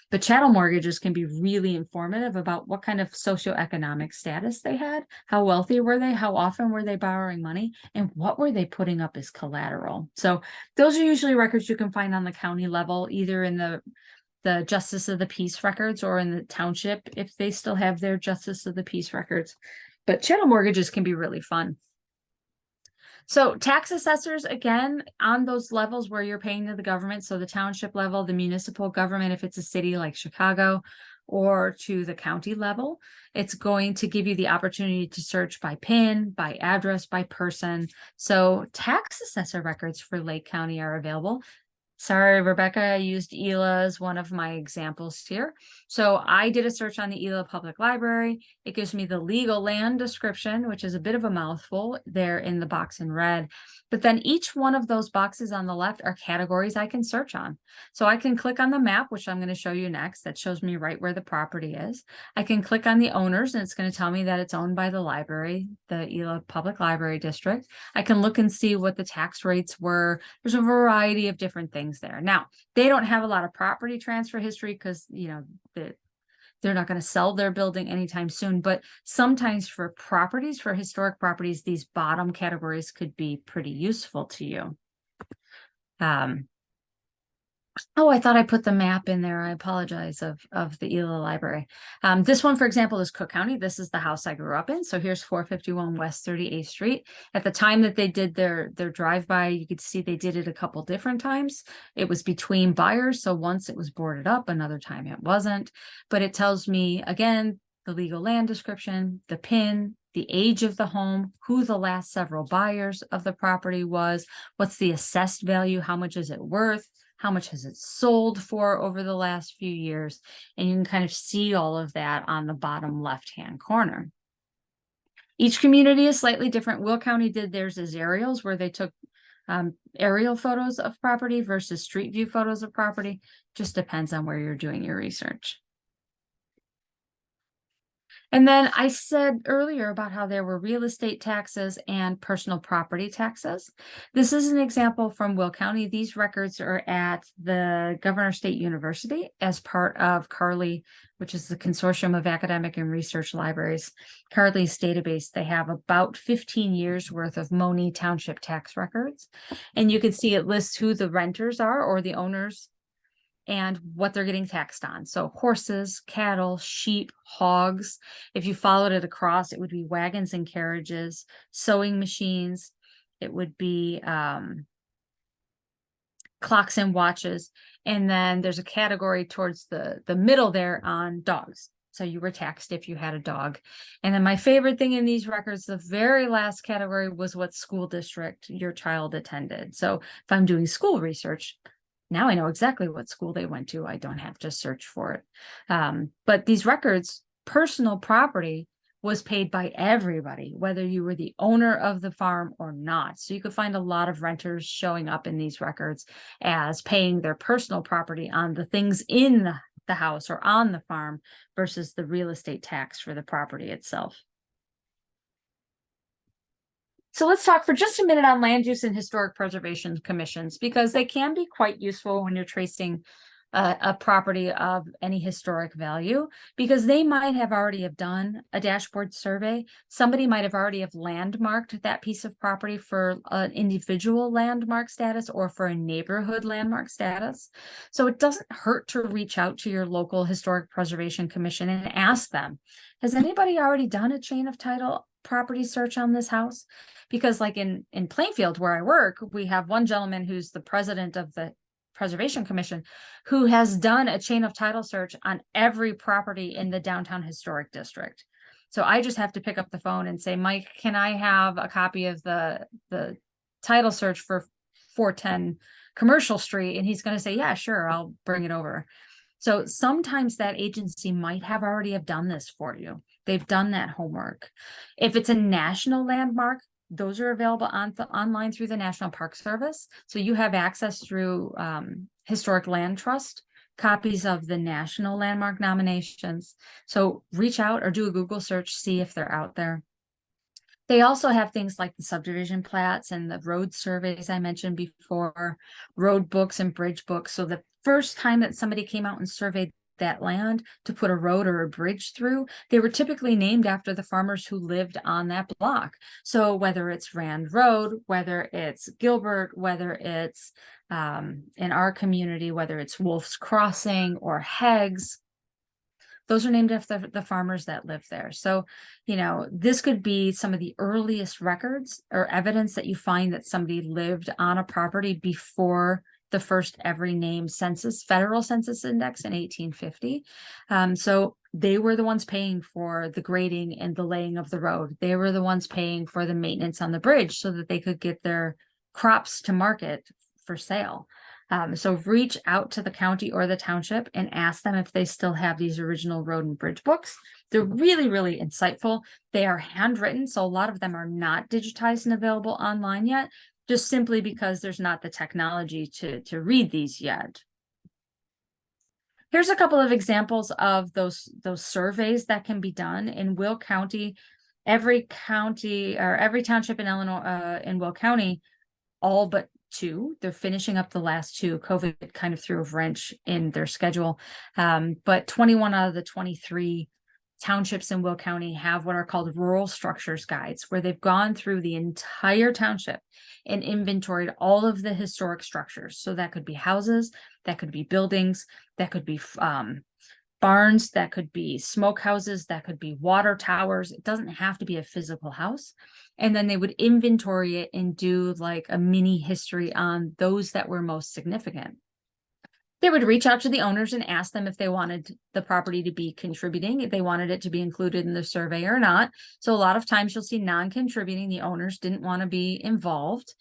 But chattel mortgages can be really informative about what kind of socioeconomic status they had, how wealthy were they, how often were they borrowing money, and what were they putting up as collateral. So those are usually records you can find on the county level, either in the Justice of the Peace records or in the township if they still have their Justice of the Peace records. But chattel mortgages can be really fun. So tax assessors, again, on those levels where you're paying to the government, so the township level, the municipal government, if it's a city like Chicago, or to the county level, it's going to give you the opportunity to search by PIN, by address, by person. So tax assessor records for Lake County are available. Sorry, Rebecca, I used ELA as one of my examples here. So I did a search on the ELA Public Library. It gives me the legal land description, which is a bit of a mouthful there in the box in red. But then each one of those boxes on the left are categories I can search on. So I can click on the map, which I'm going to show you next. That shows me right where the property is. I can click on the owners, and it's going to tell me that it's owned by the library, the ELA Public Library District. I can look and see what the tax rates were. There's a variety of different things there. Now, they don't have a lot of property transfer history because, they're not going to sell their building anytime soon, but sometimes for historic properties, these bottom categories could be pretty useful to you. Oh, I thought I put the map in there. I apologize of the Ela Library. This one, for example, is Cook County. This is the house I grew up in. So here's 451 West 38th Street. At the time that they did their drive-by, you could see they did it a couple different times. It was between buyers. So once it was boarded up, another time it wasn't. But it tells me, again, the legal land description, the PIN, the age of the home, who the last several buyers of the property was, what's the assessed value, how much is it worth, how much has it sold for over the last few years? And you can kind of see all of that on the bottom left-hand corner. Each community is slightly different. Will County did theirs as aerials, where they took aerial photos of property versus street view photos of property. Just depends on where you're doing your research. And then I said earlier about how there were real estate taxes and personal property taxes. This is an example from Will County. These records are at the Governor State University as part of Carly, which is the Consortium of Academic and Research Libraries. Carly's database, they have about 15 years worth of Monee Township tax records. And you can see it lists who the renters are or the owners and what they're getting taxed on. So horses, cattle, sheep, hogs. If you followed it across, it would be wagons and carriages, sewing machines. It would be clocks and watches. And then there's a category towards the middle there on dogs. So you were taxed if you had a dog. And then my favorite thing in these records, the very last category was what school district your child attended. So if I'm doing school research, now I know exactly what school they went to. I don't have to search for it. But these records, personal property was paid by everybody, whether you were the owner of the farm or not. So you could find a lot of renters showing up in these records as paying their personal property on the things in the house or on the farm versus the real estate tax for the property itself. So let's talk for just a minute on land use and historic preservation commissions, because they can be quite useful when you're tracing a property of any historic value, because they might have already have done a dashboard survey. Somebody might have already have landmarked that piece of property for an individual landmark status or for a neighborhood landmark status. So it doesn't hurt to reach out to your local historic preservation commission and ask them, has anybody already done a chain of title property search on this house? Because like in Plainfield, where I work, we have one gentleman who's the president of the Preservation Commission who has done a chain of title search on every property in the downtown historic district. So I just have to pick up the phone and say, Mike, can I have a copy of the title search for 410 Commercial Street? And he's going to say, yeah, sure, I'll bring it over. So sometimes that agency might have already have done this for you. They've done that homework. If it's a national landmark, those are available online through the National Park Service. So you have access through Historic Land Trust, copies of the national landmark nominations. So reach out or do a Google search, see if they're out there. They also have things like the subdivision plats and the road surveys I mentioned before, road books and bridge books. So the first time that somebody came out and surveyed that land to put a road or a bridge through, they were typically named after the farmers who lived on that block. So whether it's Rand Road, whether it's Gilbert, whether it's in our community, whether it's Wolf's Crossing or Heggs, those are named after the farmers that live there. So, you know, this could be some of the earliest records or evidence that you find that somebody lived on a property before the first every named census, federal census index in 1850. So they were the ones paying for the grading and the laying of the road. They were the ones paying for the maintenance on the bridge so that they could get their crops to market for sale. So reach out to the county or the township and ask them if they still have these original road and bridge books. They're really, really insightful. They are handwritten, so a lot of them are not digitized and available online yet, just simply because there's not the technology to read these yet. Here's a couple of examples of those surveys that can be done in Will County. Every county or every township in Illinois, in Will County, all but two. They're finishing up the last two. COVID kind of threw a wrench in their schedule. But 21 out of the 23 townships in Will County have what are called rural structures guides, where they've gone through the entire township and inventoried all of the historic structures. So that could be houses, that could be buildings, that could be barns, that could be smokehouses, that could be water towers. It doesn't have to be a physical house. And then they would inventory it and do like a mini history on those that were most significant. They would reach out to the owners and ask them if they wanted the property to be contributing, if they wanted it to be included in the survey or not. So a lot of times you'll see non-contributing, the owners didn't want to be involved.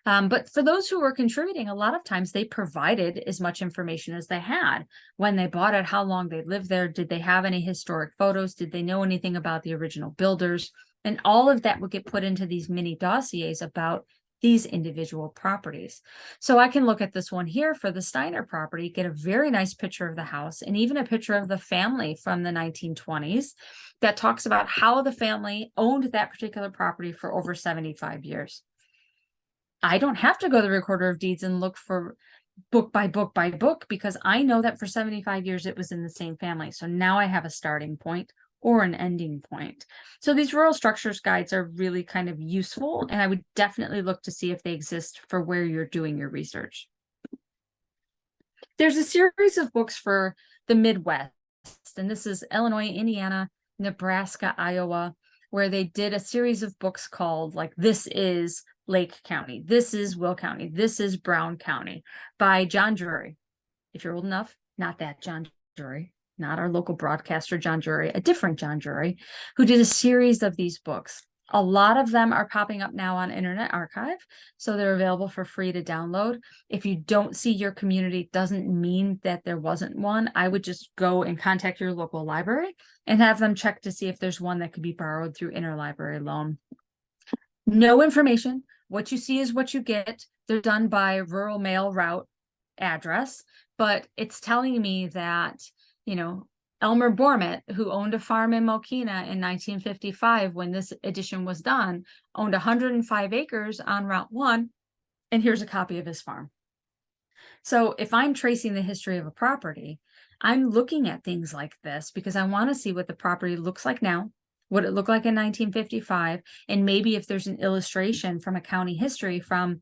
But for those who were contributing, a lot of times they provided as much information as they had. When they bought it, how long they lived there, did they have any historic photos, did they know anything about the original builders? And all of that would get put into these mini dossiers about these individual properties. So I can look at this one here for the Steiner property, get a very nice picture of the house and even a picture of the family from the 1920s that talks about how the family owned that particular property for over 75 years. I don't have to go to the Recorder of Deeds and look for book by book by book, because I know that for 75 years it was in the same family. So now I have a starting point or an ending point. So these rural structures guides are really kind of useful, and I would definitely look to see if they exist for where you're doing your research. There's a series of books for the Midwest, and this is Illinois, Indiana, Nebraska, Iowa, where they did a series of books called like This is Lake County, This is Will County, This is Brown County by John Drury. If you're old enough, not that John Drury, not our local broadcaster John Drury, a different John Drury, who did a series of these books. A lot of them are popping up now on Internet Archive, so they're available for free to download. If you don't see your community, doesn't mean that there wasn't one. I would just go and contact your local library and have them check to see if there's one that could be borrowed through interlibrary loan. No information. What you see is what you get. They're done by rural mail route address, but it's telling me that, you know, Elmer Bormett, who owned a farm in Mokina in 1955 when this edition was done, owned 105 acres on Route 1, and here's a copy of his farm. So if I'm tracing the history of a property, I'm looking at things like this because I want to see what the property looks like now, what it looked like in 1955, and maybe if there's an illustration from a county history from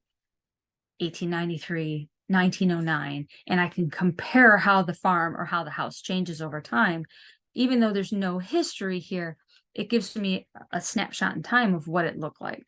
1893, 1909, and I can compare how the farm or how the house changes over time. Even though there's no history here, it gives me a snapshot in time of what it looked like.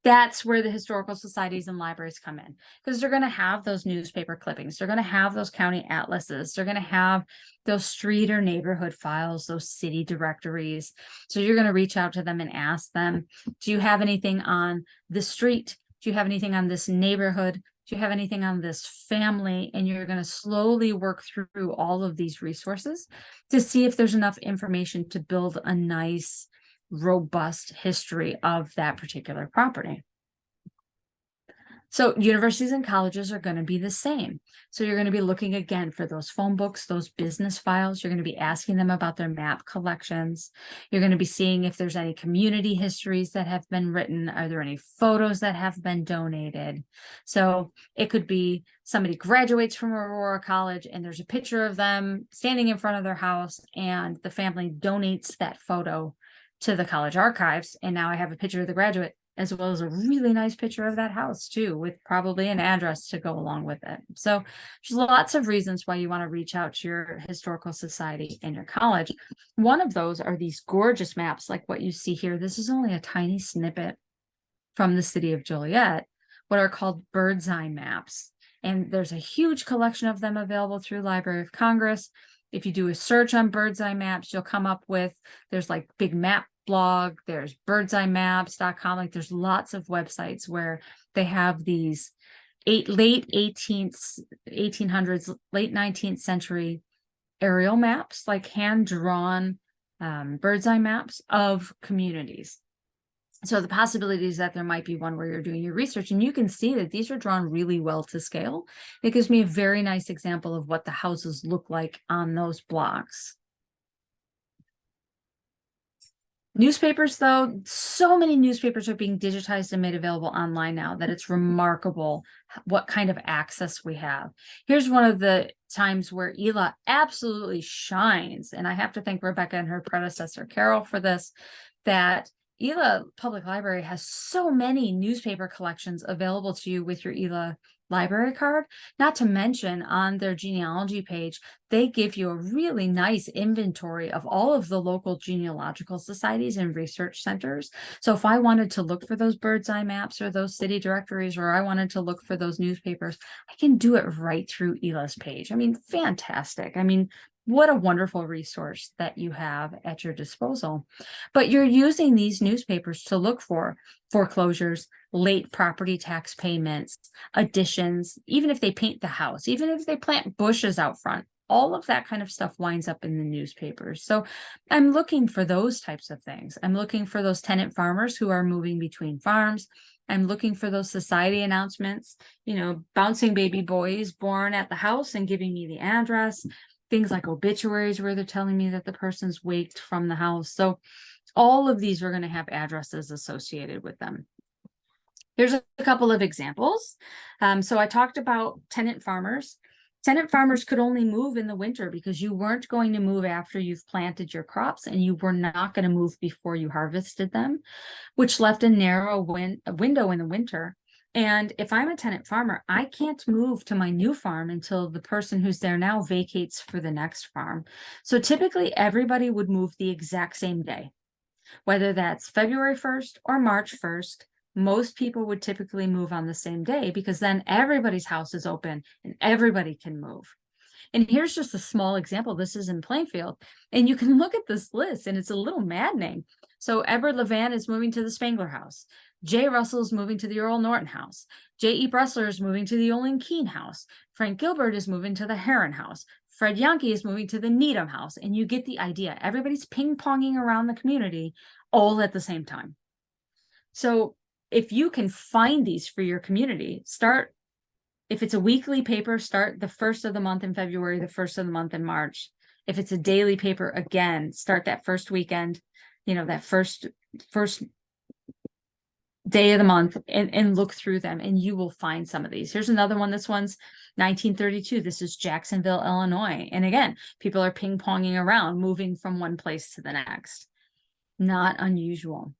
That's where the historical societies and libraries come in, because they're going to have those newspaper clippings. They're going to have those county atlases. They're going to have those street or neighborhood files, those city directories. So you're going to reach out to them and ask them, do you have anything on this street? Do you have anything on this neighborhood? Do you have anything on this family? And you're going to slowly work through all of these resources to see if there's enough information to build a nice, robust history of that particular property. So universities and colleges are going to be the same. So you're going to be looking again for those phone books, those business files. You're going to be asking them about their map collections. You're going to be seeing if there's any community histories that have been written. Are there any photos that have been donated? So it could be somebody graduates from Aurora College and there's a picture of them standing in front of their house and the family donates that photo to the college archives. And now I have a picture of the graduate as well as a really nice picture of that house too, with probably an address to go along with it. So there's lots of reasons why you want to reach out to your historical society and your college. One of those are these gorgeous maps like what you see here. This is only a tiny snippet from the city of Joliet, what are called bird's eye maps. And there's a huge collection of them available through Library of Congress. If you do a search on bird's eye maps, you'll come up with, there's like big map blog, there's bird'seyemaps.com. Like there's lots of websites where they have these late 1800s, late 19th century aerial maps, like hand-drawn bird's eye maps of communities. So the possibility is that there might be one where you're doing your research and you can see that these are drawn really well to scale. It gives me a very nice example of what the houses look like on those blocks. Newspapers, though, so many newspapers are being digitized and made available online now that it's remarkable what kind of access we have. Here's one of the times where ELA absolutely shines, and I have to thank Rebecca and her predecessor, Carol, for this, that ELA Public Library has so many newspaper collections available to you with your ELA library card. Not to mention on their genealogy page, they give you a really nice inventory of all of the local genealogical societies and research centers. So if I wanted to look for those bird's eye maps or those city directories, or I wanted to look for those newspapers, I can do it right through ELA's page. I mean, fantastic. I mean, what a wonderful resource that you have at your disposal. But you're using these newspapers to look for foreclosures, late property tax payments, additions, even if they paint the house, even if they plant bushes out front, all of that kind of stuff winds up in the newspapers. So I'm looking for those types of things. I'm looking for those tenant farmers who are moving between farms. I'm looking for those society announcements, bouncing baby boys born at the house and giving me the address, things like obituaries where they're telling me that the person's waked from the house. So all of these are going to have addresses associated with them. Here's a couple of examples. So I talked about tenant farmers. Tenant farmers could only move in the winter because you weren't going to move after you've planted your crops, and you were not going to move before you harvested them, which left a narrow window in the winter. And if I'm a tenant farmer, I can't move to my new farm until the person who's there now vacates for the next farm. So typically everybody would move the exact same day, whether that's February 1st or March 1st. Most people would typically move on the same day because then everybody's house is open and everybody can move. And here's just a small example. This is in Plainfield, and you can look at this list and it's a little maddening. So Edward Levan is moving to the Spangler house. Jay Russell is moving to the Earl Norton house. J.E. Bressler is moving to the Olin Keene house. Frank Gilbert is moving to the Heron house. Fred Yankee is moving to the Needham house. And you get the idea. Everybody's ping-ponging around the community all at the same time. So if you can find these for your community, if it's a weekly paper, start the first of the month in February, the first of the month in March. If it's a daily paper, again, start that first weekend, that first day of the month, and look through them, and you will find some of these. Here's another one. This one's 1932. This is Jacksonville, Illinois. And again, people are ping-ponging around, moving from one place to the next. Not unusual.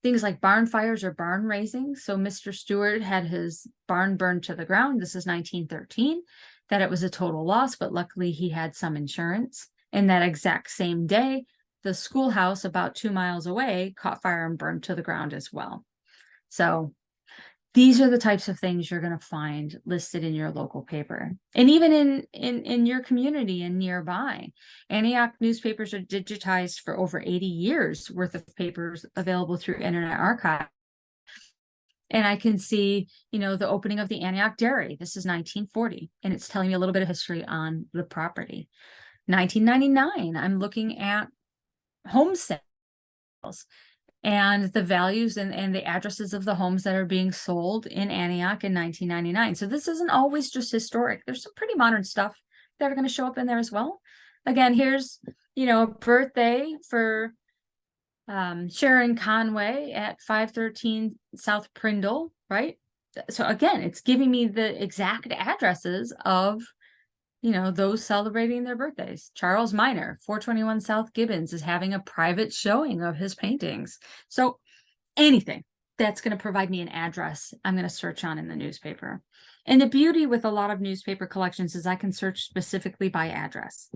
Things like barn fires or barn raising. So Mr. Stewart had his barn burned to the ground. This is 1913, that it was a total loss, but luckily he had some insurance. And that exact same day, the schoolhouse about 2 miles away caught fire and burned to the ground as well. So these are the types of things you're going to find listed in your local paper. And even in your community and nearby. Antioch newspapers are digitized for over 80 years worth of papers available through Internet Archive. And I can see, the opening of the Antioch Dairy. This is 1940, and it's telling me a little bit of history on the property. 1999, I'm looking at home sales and the values and the addresses of the homes that are being sold in Antioch in 1999. So this isn't always just historic. There's some pretty modern stuff that are going to show up in there as well. Again, here's, a birthday for Sharon Conway at 513 South Prindle, right? So again, it's giving me the exact addresses of those celebrating their birthdays. Charles Minor, 421 South Gibbons, is having a private showing of his paintings. So anything that's going to provide me an address, I'm going to search on in the newspaper. And the beauty with a lot of newspaper collections is I can search specifically by address.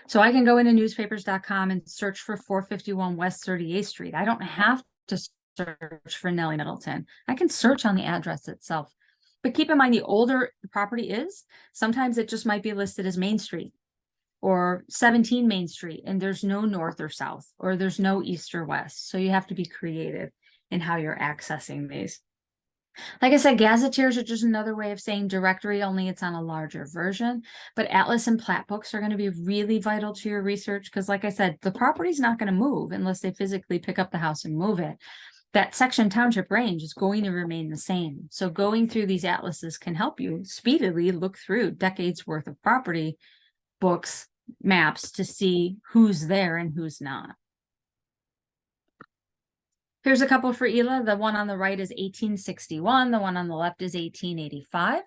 So I can go into newspapers.com and search for 451 West 38th Street. I don't have to search for Nellie Middleton. I can search on the address itself. But keep in mind, the older the property is, sometimes it just might be listed as Main Street or 17 Main Street, and there's no north or south, or there's no east or west. So you have to be creative in how you're accessing these. Like I said, gazetteers are just another way of saying directory, only it's on a larger version. But atlas and plat books are going to be really vital to your research because, like I said, the property's not going to move unless they physically pick up the house and move it. That section township range is going to remain the same. So going through these atlases can help you speedily look through decades worth of property books, maps to see who's there and who's not. Here's a couple for Ela. The one on the right is 1861. The one on the left is 1885.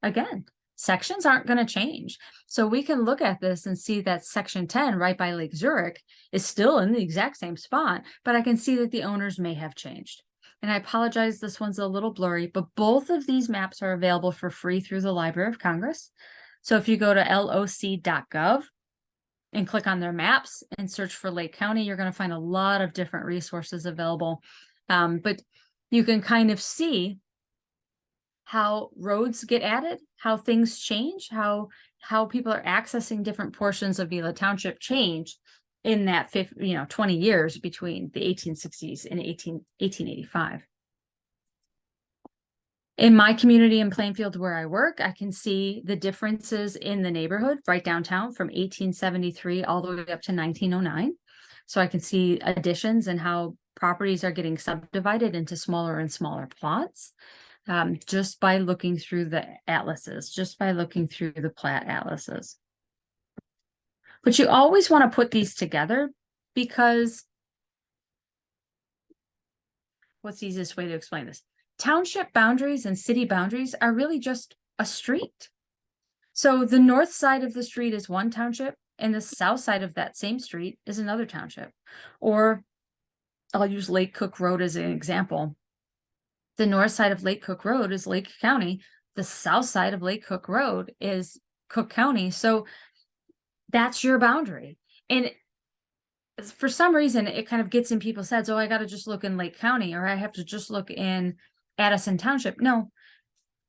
Again, sections aren't going to change. So we can look at this and see that section 10 right by Lake Zurich is still in the exact same spot, but I can see that the owners may have changed. And I apologize, this one's a little blurry, but both of these maps are available for free through the Library of Congress. So if you go to loc.gov and click on their maps and search for Lake County, you're going to find a lot of different resources available. But you can kind of see how roads get added, how things change, how people are accessing different portions of Ela Township change in that 20 years between the 1860s and 1885. In my community in Plainfield where I work, I can see the differences in the neighborhood right downtown from 1873 all the way up to 1909. So I can see additions and how properties are getting subdivided into smaller and smaller plots, just by looking through the atlases, just by looking through the plat atlases. But you always want to put these together because what's the easiest way to explain this? Township boundaries and city boundaries are really just a street. So the north side of the street is one township and the south side of that same street is another township. Or I'll use Lake Cook Road as an example. The north side of Lake Cook Road is Lake County. The south side of Lake Cook Road is Cook County. So that's your boundary. And for some reason, it kind of gets in people's heads, oh, I got to just look in Lake County, or I have to just look in Addison Township. No,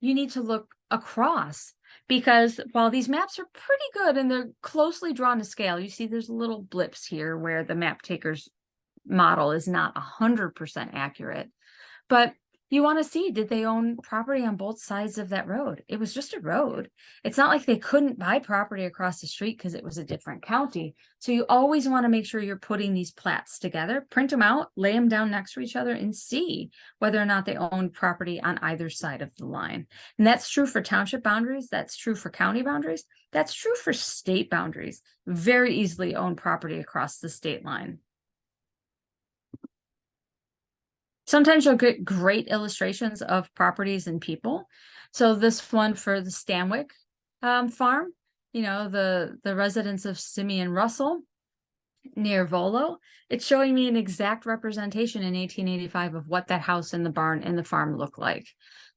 you need to look across, because while these maps are pretty good and they're closely drawn to scale, you see there's little blips here where the map taker's model is not 100% accurate. But you want to see, did they own property on both sides of that road? It was just a road. It's not like they couldn't buy property across the street because it was a different county. So you always want to make sure you're putting these plats together, print them out, lay them down next to each other, and see whether or not they own property on either side of the line. And that's true for township boundaries. That's true for county boundaries. That's true for state boundaries. Very easily own property across the state line. Sometimes you'll get great illustrations of properties and people. So this one for the Stanwyck farm, the residence of Simeon Russell near Volo, it's showing me an exact representation in 1885 of what that house and the barn and the farm look like,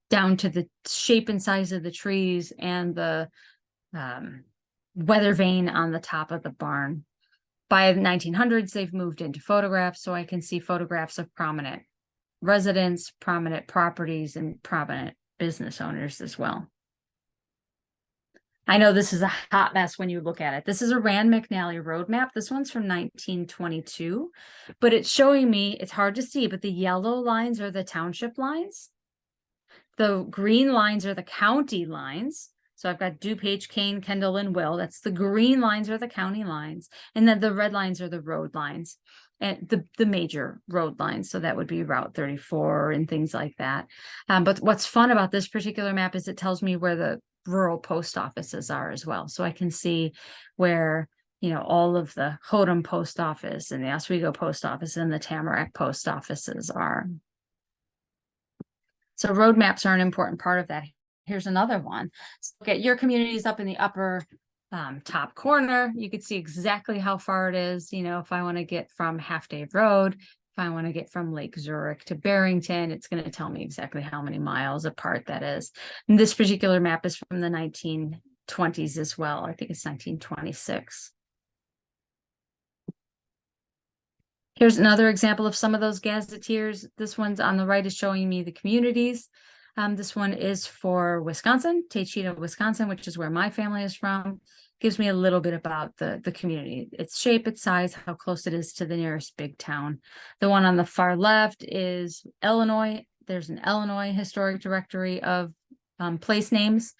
down to the shape and size of the trees and the weather vane on the top of the barn. By the 1900s, they've moved into photographs, so I can see photographs of prominent residents, prominent properties, and prominent business owners as well. I know this is a hot mess when you look at it. This is a Rand McNally road map. This one's from 1922, but it's showing me, it's hard to see, but the yellow lines are the township lines. The green lines are the county lines. So I've got DuPage, Kane, Kendall, and Will. That's the green lines are the county lines. And then the red lines are the road lines. And the major road lines. So that would be Route 34 and things like that. But what's fun about this particular map is it tells me where the rural post offices are as well. So I can see where, all of the Hodom post office and the Oswego post office and the Tamarack post offices are. So road maps are an important part of that. Here's another one. So look at your communities up in the upper top corner. You could see exactly how far it is. If I want to get from Half Day Road, if I want to get from Lake Zurich to Barrington, it's going to tell me exactly how many miles apart that is. And this particular map is from the 1920s as well. I think it's 1926. Here's another example of some of those gazetteers. This one's on the right is showing me the communities. This one is for Wisconsin, Taycheedah, Wisconsin, which is where my family is from. Gives me a little bit about the community, its shape, its size, how close it is to the nearest big town. The one on the far left is Illinois. There's an Illinois historic directory of place names.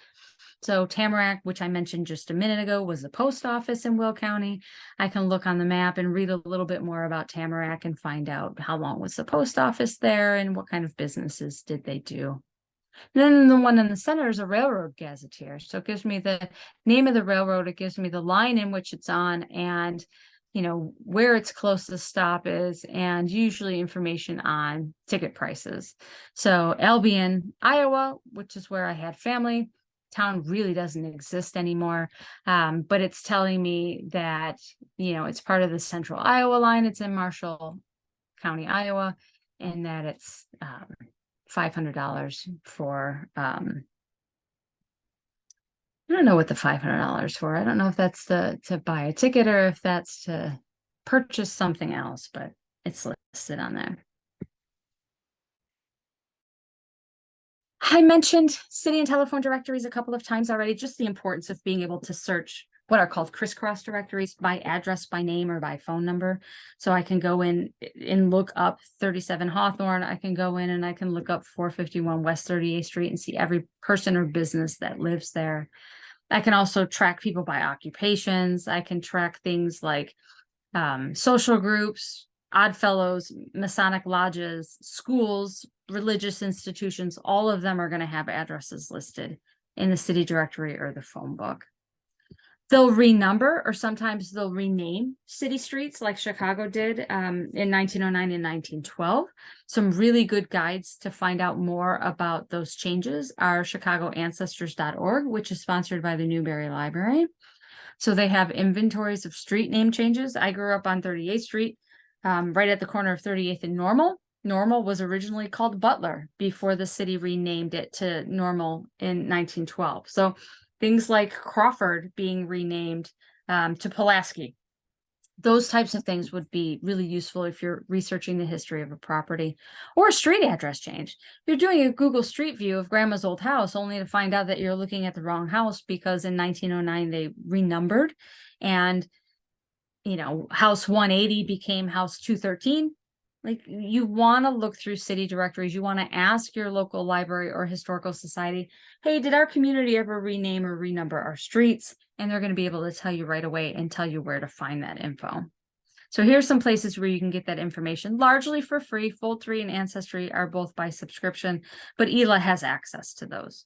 So Tamarack, which I mentioned just a minute ago, was the post office in Will County. I can look on the map and read a little bit more about Tamarack and find out how long was the post office there and what kind of businesses did they do. Then the one in the center is a railroad gazetteer. So it gives me the name of the railroad. It gives me the line in which it's on and where its closest stop is, and usually information on ticket prices. So Albion, Iowa, which is where I had family, town really doesn't exist anymore. But it's telling me that, it's part of the Central Iowa line. It's in Marshall County, Iowa, and that it's $500 for, I don't know what the $500 for. I don't know if that's to buy a ticket or if that's to purchase something else, but it's listed on there. I mentioned city and telephone directories a couple of times already, just the importance of being able to search what are called crisscross directories by address, by name, or by phone number. So I can go in and look up 37 Hawthorne. I can go in and I can look up 451 West 38th Street and see every person or business that lives there. I can also track people by occupations. I can track things like social groups, odd fellows, Masonic lodges, schools, religious institutions. All of them are going to have addresses listed in the city directory or the phone book. They'll renumber, or sometimes they'll rename city streets like Chicago did in 1909 and 1912. Some really good guides to find out more about those changes are chicagoancestors.org, which is sponsored by the Newberry Library. So they have inventories of street name changes. I grew up on 38th Street, right at the corner of 38th and Normal. Normal was originally called Butler before the city renamed it to Normal in 1912. So things like Crawford being renamed to Pulaski. Those types of things would be really useful if you're researching the history of a property, or a street address change. If you're doing a Google Street View of grandma's old house, only to find out that you're looking at the wrong house because in 1909 they renumbered and, house 180 became house 213. Like, you want to look through city directories. You want to ask your local library or historical society, hey, did our community ever rename or renumber our streets? And they're going to be able to tell you right away and tell you where to find that info. So here's some places where you can get that information, largely for free. Fold3 and Ancestry are both by subscription, but ELA has access to those.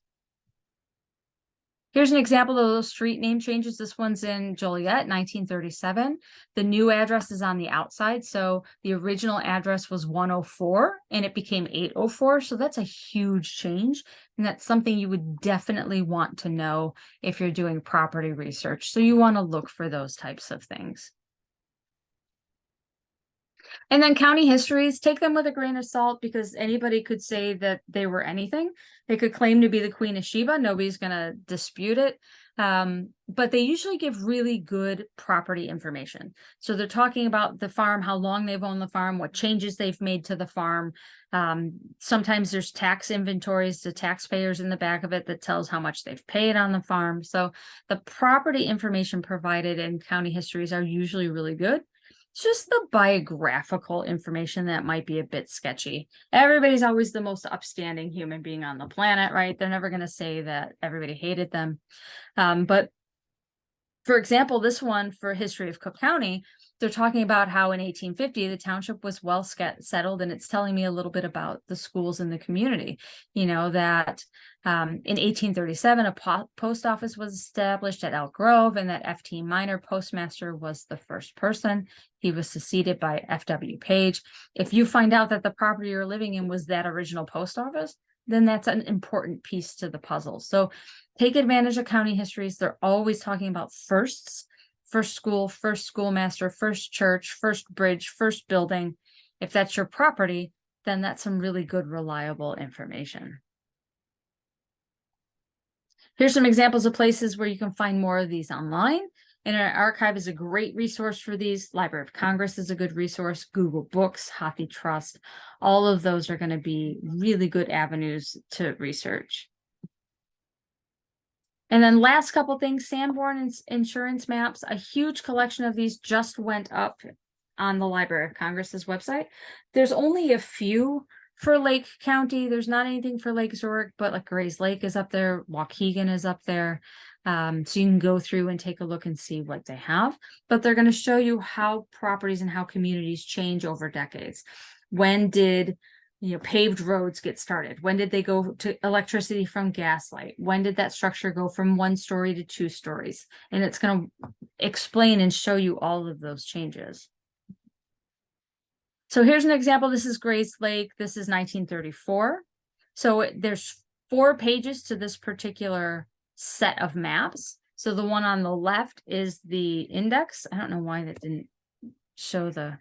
Here's an example of those street name changes. This one's in Joliet, 1937. The new address is on the outside. So the original address was 104 and it became 804. So that's a huge change. And that's something you would definitely want to know if you're doing property research. So you want to look for those types of things. And then county histories, take them with a grain of salt, because anybody could say that they were anything. They could claim to be the Queen of Sheba. Nobody's going to dispute it. But they usually give really good property information. So they're talking about the farm, how long they've owned the farm, what changes they've made to the farm. Sometimes there's tax inventories to taxpayers in the back of it that tells how much they've paid on the farm. So the property information provided in county histories are usually really good. Just the biographical information that might be a bit sketchy. Everybody's always the most upstanding human being on the planet, right? They're never going to say that everybody hated them. But for example, this one for History of Cook County, they're talking about how in 1850, the township was well settled, and it's telling me a little bit about the schools in the community. That in 1837, a post office was established at Elk Grove, and that F.T. Minor postmaster was the first person. He was succeeded by F.W. Page. If you find out that the property you're living in was that original post office, then that's an important piece to the puzzle. So take advantage of county histories. They're always talking about firsts. First school, first schoolmaster, first church, first bridge, first building. If that's your property, then that's some really good, reliable information. Here's some examples of places where you can find more of these online. Internet Archive is a great resource for these. Library of Congress is a good resource. Google Books, HathiTrust, all of those are going to be really good avenues to research. And then last couple things, Sanborn insurance maps, a huge collection of these just went up on the Library of Congress's website. There's only a few for Lake County. There's not anything for Lake Zurich, but like Gray's Lake is up there. Waukegan is up there. So you can go through and take a look and see what they have, but they're going to show you how properties and how communities change over decades. When did paved roads get started? When did they go to electricity from gaslight? When did that structure go from 1 story to 2 stories? And it's going to explain and show you all of those changes. So here's an example. This is Grace Lake. This is 1934. So there's 4 pages to this particular set of maps. So the one on the left is the index. I don't know why that didn't show the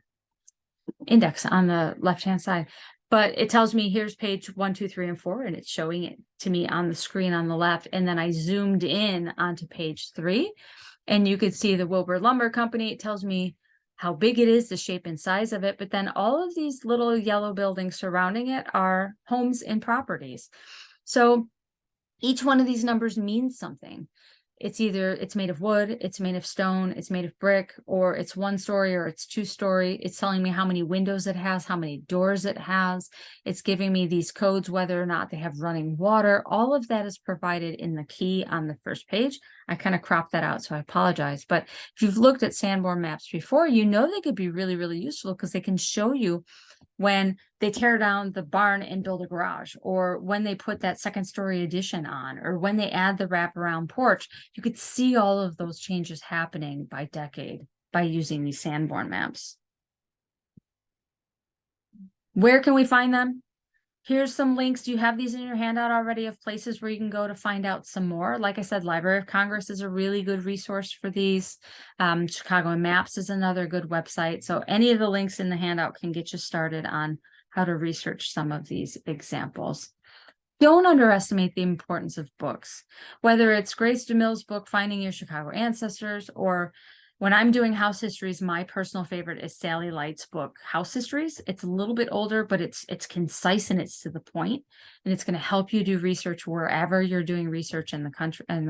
index on the left-hand side, but it tells me here's page 1, 2, 3, and 4, and it's showing it to me on the screen on the left. And then I zoomed in onto page 3, and you could see the Wilbur Lumber Company. It tells me how big it is, the shape and size of it. But then all of these little yellow buildings surrounding it are homes and properties. So each one of these numbers means something. It's either it's made of wood, it's made of stone, it's made of brick, or it's 1 story or it's 2 story. It's telling me how many windows it has, how many doors it has. It's giving me these codes, whether or not they have running water. All of that is provided in the key on the first page. I kind of cropped that out, so I apologize. But if you've looked at Sanborn maps before, you know they could be really, really useful because they can show you when they tear down the barn and build a garage, or when they put that 2nd story addition on, or when they add the wraparound porch. You could see all of those changes happening by decade by using these Sanborn maps. Where can we find them? Here's some links. Do you have these in your handout already of places where you can go to find out some more? Like I said, Library of Congress is a really good resource for these. Chicago Maps is another good website. So any of the links in the handout can get you started on how to research some of these examples. Don't underestimate the importance of books, whether it's Grace DeMille's book, Finding Your Chicago Ancestors, or when I'm doing house histories, my personal favorite is Sally Light's book, House Histories. It's a little bit older, but it's concise and it's to the point, and it's going to help you do research wherever you're doing research in the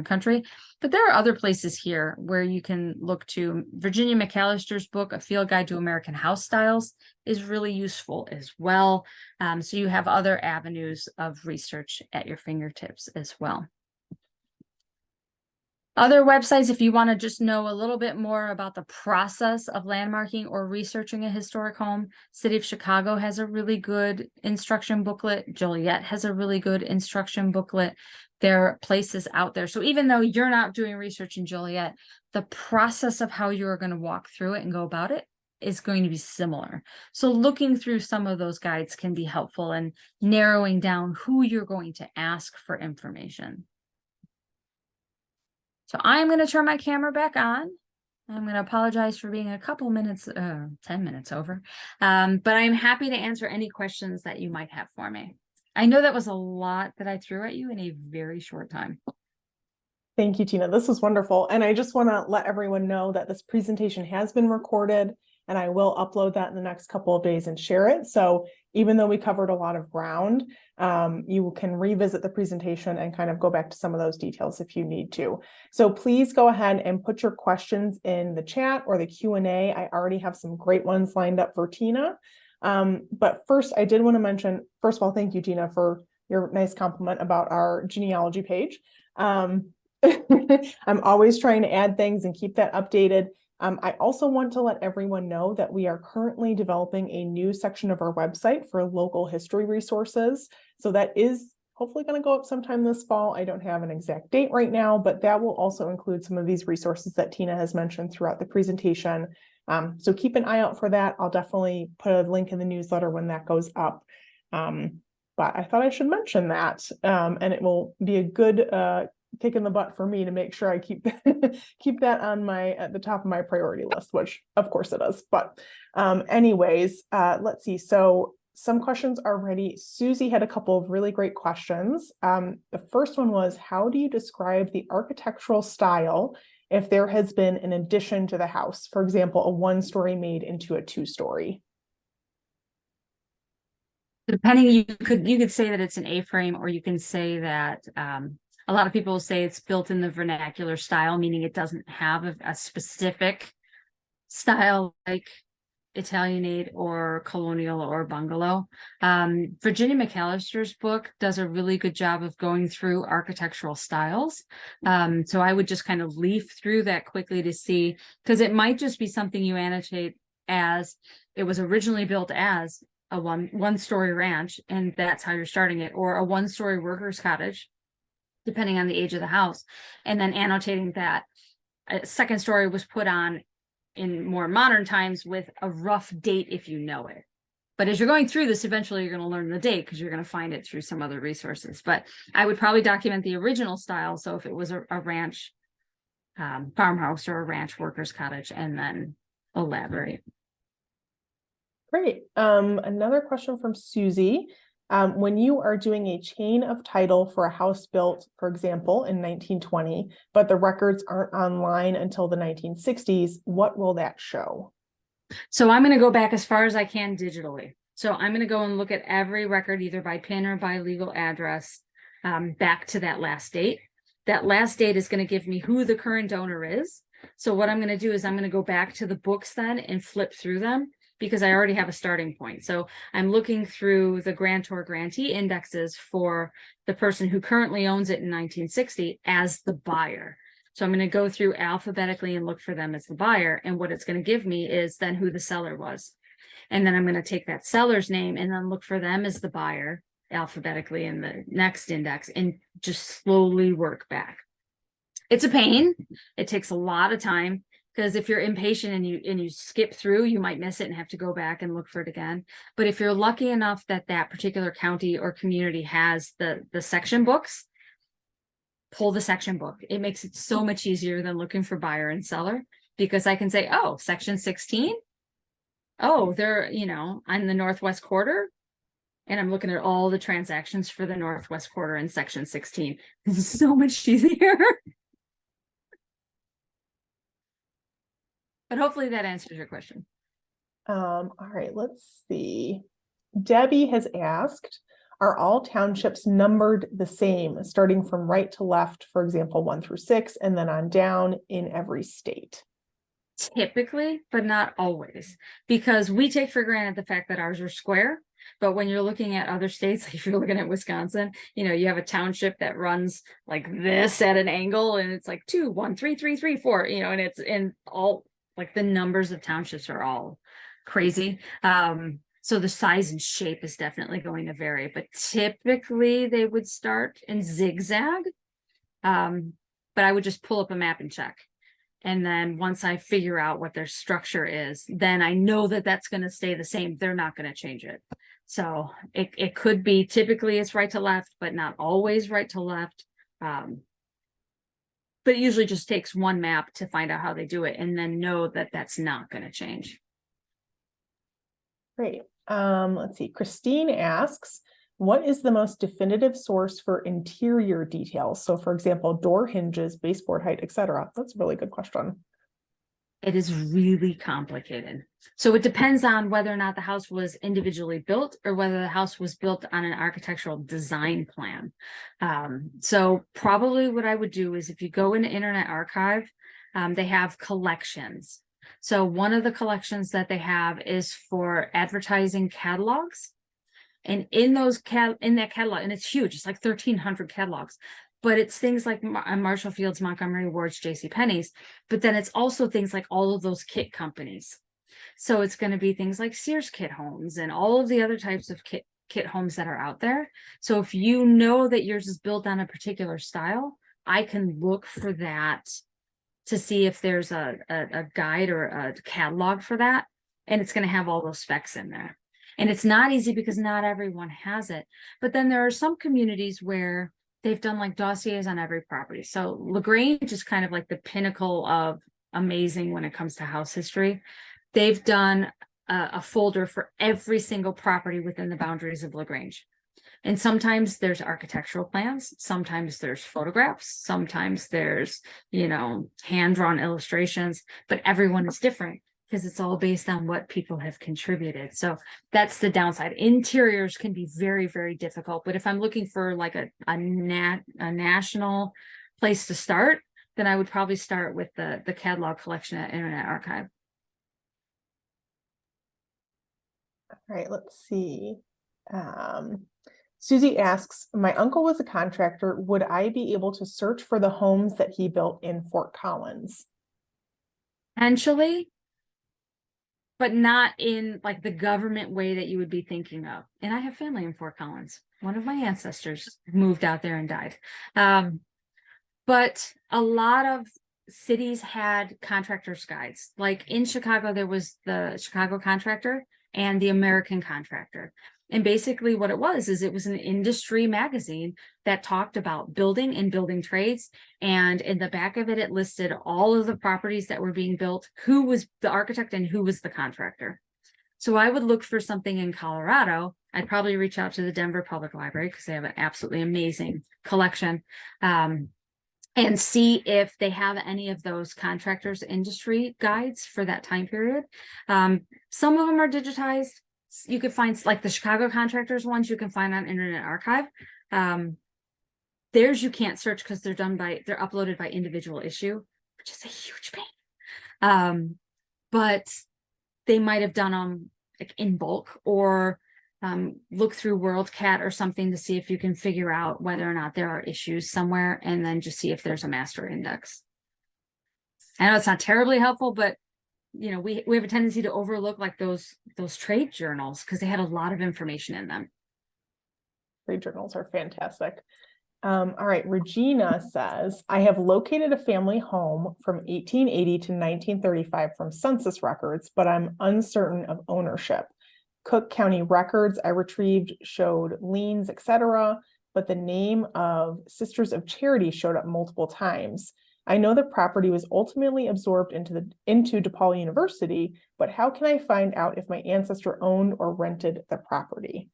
country. But there are other places here where you can look to. Virginia McAllister's book, A Field Guide to American House Styles, is really useful as well. So you have other avenues of research at your fingertips as well. Other websites, if you want to just know a little bit more about the process of landmarking or researching a historic home, City of Chicago has a really good instruction booklet. Joliet has a really good instruction booklet. There are places out there. So even though you're not doing research in Joliet, the process of how you're going to walk through it and go about it is going to be similar. So looking through some of those guides can be helpful in narrowing down who you're going to ask for information. So I'm going to turn my camera back on. I'm going to apologize for being a couple minutes, 10 minutes over, but I'm happy to answer any questions that you might have for me. I know that was a lot that I threw at you in a very short time. Thank you, Tina. This was wonderful. And I just want to let everyone know that this presentation has been recorded, and I will upload that in the next couple of days and share it. So even though we covered a lot of ground, you can revisit the presentation and kind of go back to some of those details if you need to. So please go ahead and put your questions in the chat or the Q&A. I already have some great ones lined up for Tina. But first, I did want to mention, first of all, thank you, Tina, for your nice compliment about our genealogy page. I'm always trying to add things and keep that updated. I also want to let everyone know that we are currently developing a new section of our website for local history resources. So that is hopefully going to go up sometime this fall. I don't have an exact date right now, but that will also include some of these resources that Tina has mentioned throughout the presentation. So keep an eye out for that. I'll definitely put a link in the newsletter when that goes up. But I thought I should mention that, and it will be a good kick in the butt for me to make sure I keep keep that on at the top of my priority list, which of course it is. But anyways, let's see. So some questions are ready. Susie had a couple of really great questions. The first one was, how do you describe the architectural style if there has been an addition to the house? For example, a 1-story made into a 2-story. Depending, you could say that it's an A-frame, or you can say that a lot of people say it's built in the vernacular style, meaning it doesn't have a specific style like Italianate or colonial or bungalow. Virginia McAllister's book does a really good job of going through architectural styles. So I would just kind of leaf through that quickly to see, because it might just be something you annotate as it was originally built as, a one-story ranch, and that's how you're starting it, or a one-story worker's cottage, depending on the age of the house, and then annotating that a second story was put on in more modern times with a rough date if you know it. But as you're going through this, eventually you're going to learn the date because you're going to find it through some other resources. But I would probably document the original style. So if it was a ranch farmhouse or a ranch worker's cottage, and then elaborate. Great. Another question from Susie. When you are doing a chain of title for a house built, for example, in 1920, but the records aren't online until the 1960s, what will that show? So I'm going to go back as far as I can digitally. So I'm going to go and look at every record, either by PIN or by legal address, back to that last date. That last date is going to give me who the current owner is. So what I'm going to do is I'm going to go back to the books then and flip through them, because I already have a starting point. So I'm looking through the grantor grantee indexes for the person who currently owns it in 1960 as the buyer. So I'm going to go through alphabetically and look for them as the buyer. And what it's going to give me is then who the seller was. And then I'm going to take that seller's name and then look for them as the buyer alphabetically in the next index and just slowly work back. It's a pain. It takes a lot of time, because if you're impatient and you skip through, you might miss it and have to go back and look for it again. But if you're lucky enough that that particular county or community has the section books, pull the section book. It makes it so much easier than looking for buyer and seller, because I can say, oh, section 16. Oh, they're, on the Northwest quarter. And I'm looking at all the transactions for the Northwest quarter in section 16. This is so much easier. But hopefully that answers your question. All right, let's see. Debbie has asked, are all townships numbered the same, starting from right to left, for example, 1 through 6, and then on down in every state? Typically, but not always, because we take for granted the fact that ours are square. But when you're looking at other states, like if you're looking at Wisconsin, you have a township that runs like this at an angle, and it's like 2, 1, 3, 3, 3, 4, and it's in all, like the numbers of townships are all crazy. So the size and shape is definitely going to vary, but typically they would start in zigzag. But I would just pull up a map and check. And then once I figure out what their structure is, then I know that that's going to stay the same. They're not going to change it. So it could be, typically it's right to left, but not always right to left. But it usually just takes one map to find out how they do it, and then know that that's not going to change. Great. Let's see. Christine asks, what is the most definitive source for interior details? So for example, door hinges, baseboard height, etc. That's a really good question. It is really complicated. So it depends on whether or not the house was individually built or whether the house was built on an architectural design plan. So probably what I would do is, if you go into Internet Archive, they have collections. So one of the collections that they have is for advertising catalogs. And in those in that catalog, and it's huge, it's like 1,300 catalogs, but it's things like Marshall Field's, Montgomery Ward's, JCPenney's, but then it's also things like all of those kit companies. So it's going to be things like Sears Kit Homes and all of the other types of kit homes that are out there. So if you know that yours is built on a particular style, I can look for that to see if there's a guide or a catalog for that. And it's going to have all those specs in there. And it's not easy because not everyone has it. But then there are some communities where they've done like dossiers on every property. So LaGrange is kind of like the pinnacle of amazing when it comes to house history. They've done a folder for every single property within the boundaries of LaGrange. And sometimes there's architectural plans, sometimes there's photographs, sometimes there's, hand-drawn illustrations, but everyone is different because it's all based on what people have contributed. So that's the downside. Interiors can be very, very difficult, but if I'm looking for like a national place to start, then I would probably start with the catalog collection at Internet Archive. All right, let's see. Susie asks, my uncle was a contractor. Would I be able to search for the homes that he built in Fort Collins? Potentially, but not in like the government way that you would be thinking of. And I have family in Fort Collins. One of my ancestors moved out there and died. But a lot of cities had contractors guides. Like in Chicago, there was the Chicago Contractor and the American Contractor. And basically what it was is it was an industry magazine that talked about building and building trades. And in the back of it, it listed all of the properties that were being built, who was the architect and who was the contractor. So I would look for something in Colorado. I'd probably reach out to the Denver Public Library because they have an absolutely amazing collection. And see if they have any of those contractors industry guides for that time period. Some of them are digitized. You could find like the Chicago contractors ones you can find on Internet Archive. Theirs you can't search because they're uploaded by individual issue, which is a huge pain. But they might have done them like in bulk, or look through WorldCat or something to see if you can figure out whether or not there are issues somewhere, and then just see if there's a master index. I know it's not terribly helpful, but you know, we have a tendency to overlook like those trade journals because they had a lot of information in them. Trade journals are fantastic. All right, Regina says, I have located a family home from 1880 to 1935 from census records, but I'm uncertain of ownership. Cook County records I retrieved showed liens, etc., but the name of Sisters of Charity showed up multiple times. I know the property was ultimately absorbed into DePaul University, but how can I find out if my ancestor owned or rented the property?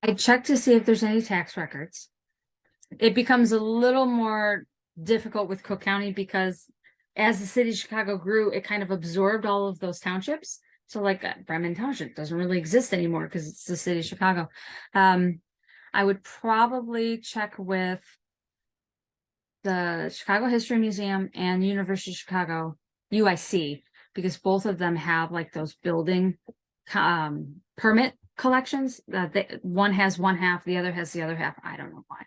I checked to see if there's any tax records. It becomes a little more difficult with Cook County because as the city of Chicago grew, it kind of absorbed all of those townships. So like Bremen Township doesn't really exist anymore because it's the city of Chicago. I would probably check with the Chicago History Museum and University of Chicago, UIC, because both of them have like those building permit collections. One has one half, the other has the other half. I don't know why,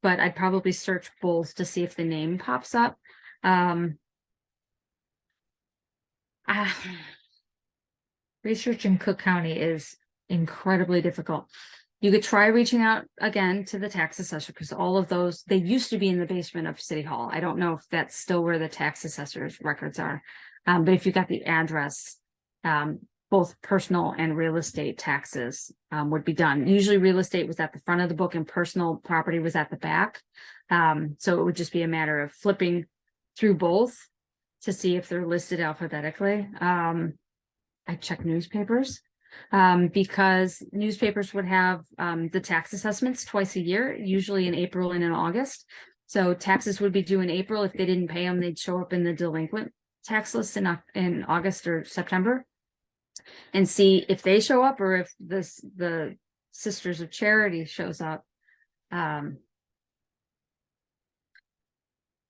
but I'd probably search both to see if the name pops up. Research in Cook County is incredibly difficult. You could try reaching out again to the tax assessor because all of those, they used to be in the basement of City Hall. I don't know if that's still where the tax assessor's records are. But if you got the address, both personal and real estate taxes would be done. Usually real estate was at the front of the book and personal property was at the back. So it would just be a matter of flipping through both to see if they're listed alphabetically. I check newspapers because newspapers would have the tax assessments twice a year, usually in April and in August. So taxes would be due in April. If they didn't pay them, they'd show up in the delinquent tax list in August or September, and see if they show up or if the Sisters of Charity shows up.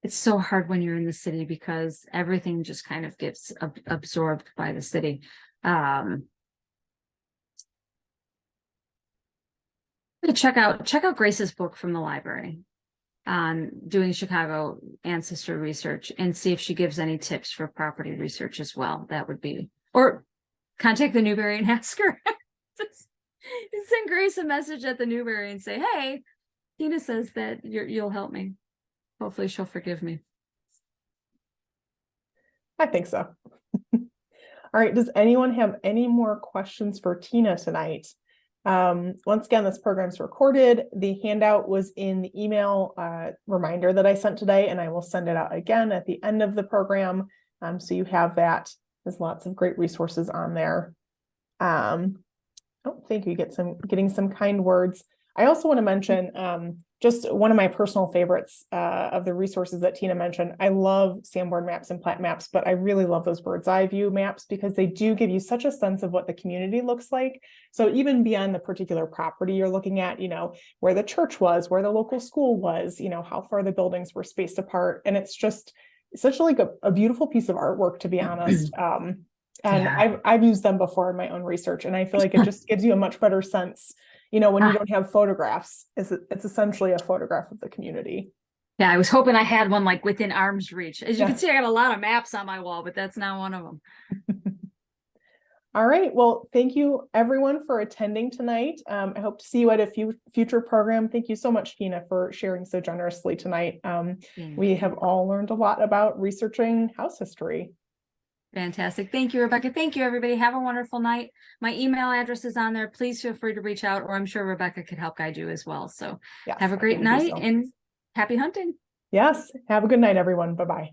It's so hard when you're in the city because everything just kind of gets absorbed by the city. Check out Grace's book from the library on doing Chicago ancestor research and see if she gives any tips for property research as well. That would be, or contact the Newberry and ask her. Send Grace a message at the Newberry and say, hey, Tina says that you'll help me. Hopefully she'll forgive me. I think so. All right, does anyone have any more questions for Tina tonight? Once again, this program's recorded. The handout was in the email reminder that I sent today, and I will send it out again at the end of the program. So you have that. There's lots of great resources on there. Oh, thank you. Getting some kind words. I also want to mention just one of my personal favorites of the resources that Tina mentioned. I love Sanborn maps and plat maps, but I really love those bird's eye view maps because they do give you such a sense of what the community looks like. So even beyond the particular property you're looking at, you know, where the church was, where the local school was, you know, how far the buildings were spaced apart. And it's just such like a beautiful piece of artwork, to be honest. And yeah. I've used them before in my own research, and I feel like it just gives you a much better sense. You know, when you don't have photographs, it's essentially a photograph of the community. Yeah, I was hoping I had one like within arm's reach. As you Yeah. can see, I got a lot of maps on my wall, but that's not one of them. All right. Well, thank you everyone for attending tonight. I hope to see you at a future program. Thank you so much, Tina, for sharing so generously tonight. We have all learned a lot about researching house history. Fantastic. Thank you, Rebecca. Thank you, everybody. Have a wonderful night. My email address is on there. Please feel free to reach out, or I'm sure Rebecca could help guide you as well. So Yes, have a great happy to do night so. and happy hunting. Yes. Have a good night, everyone. Bye-bye.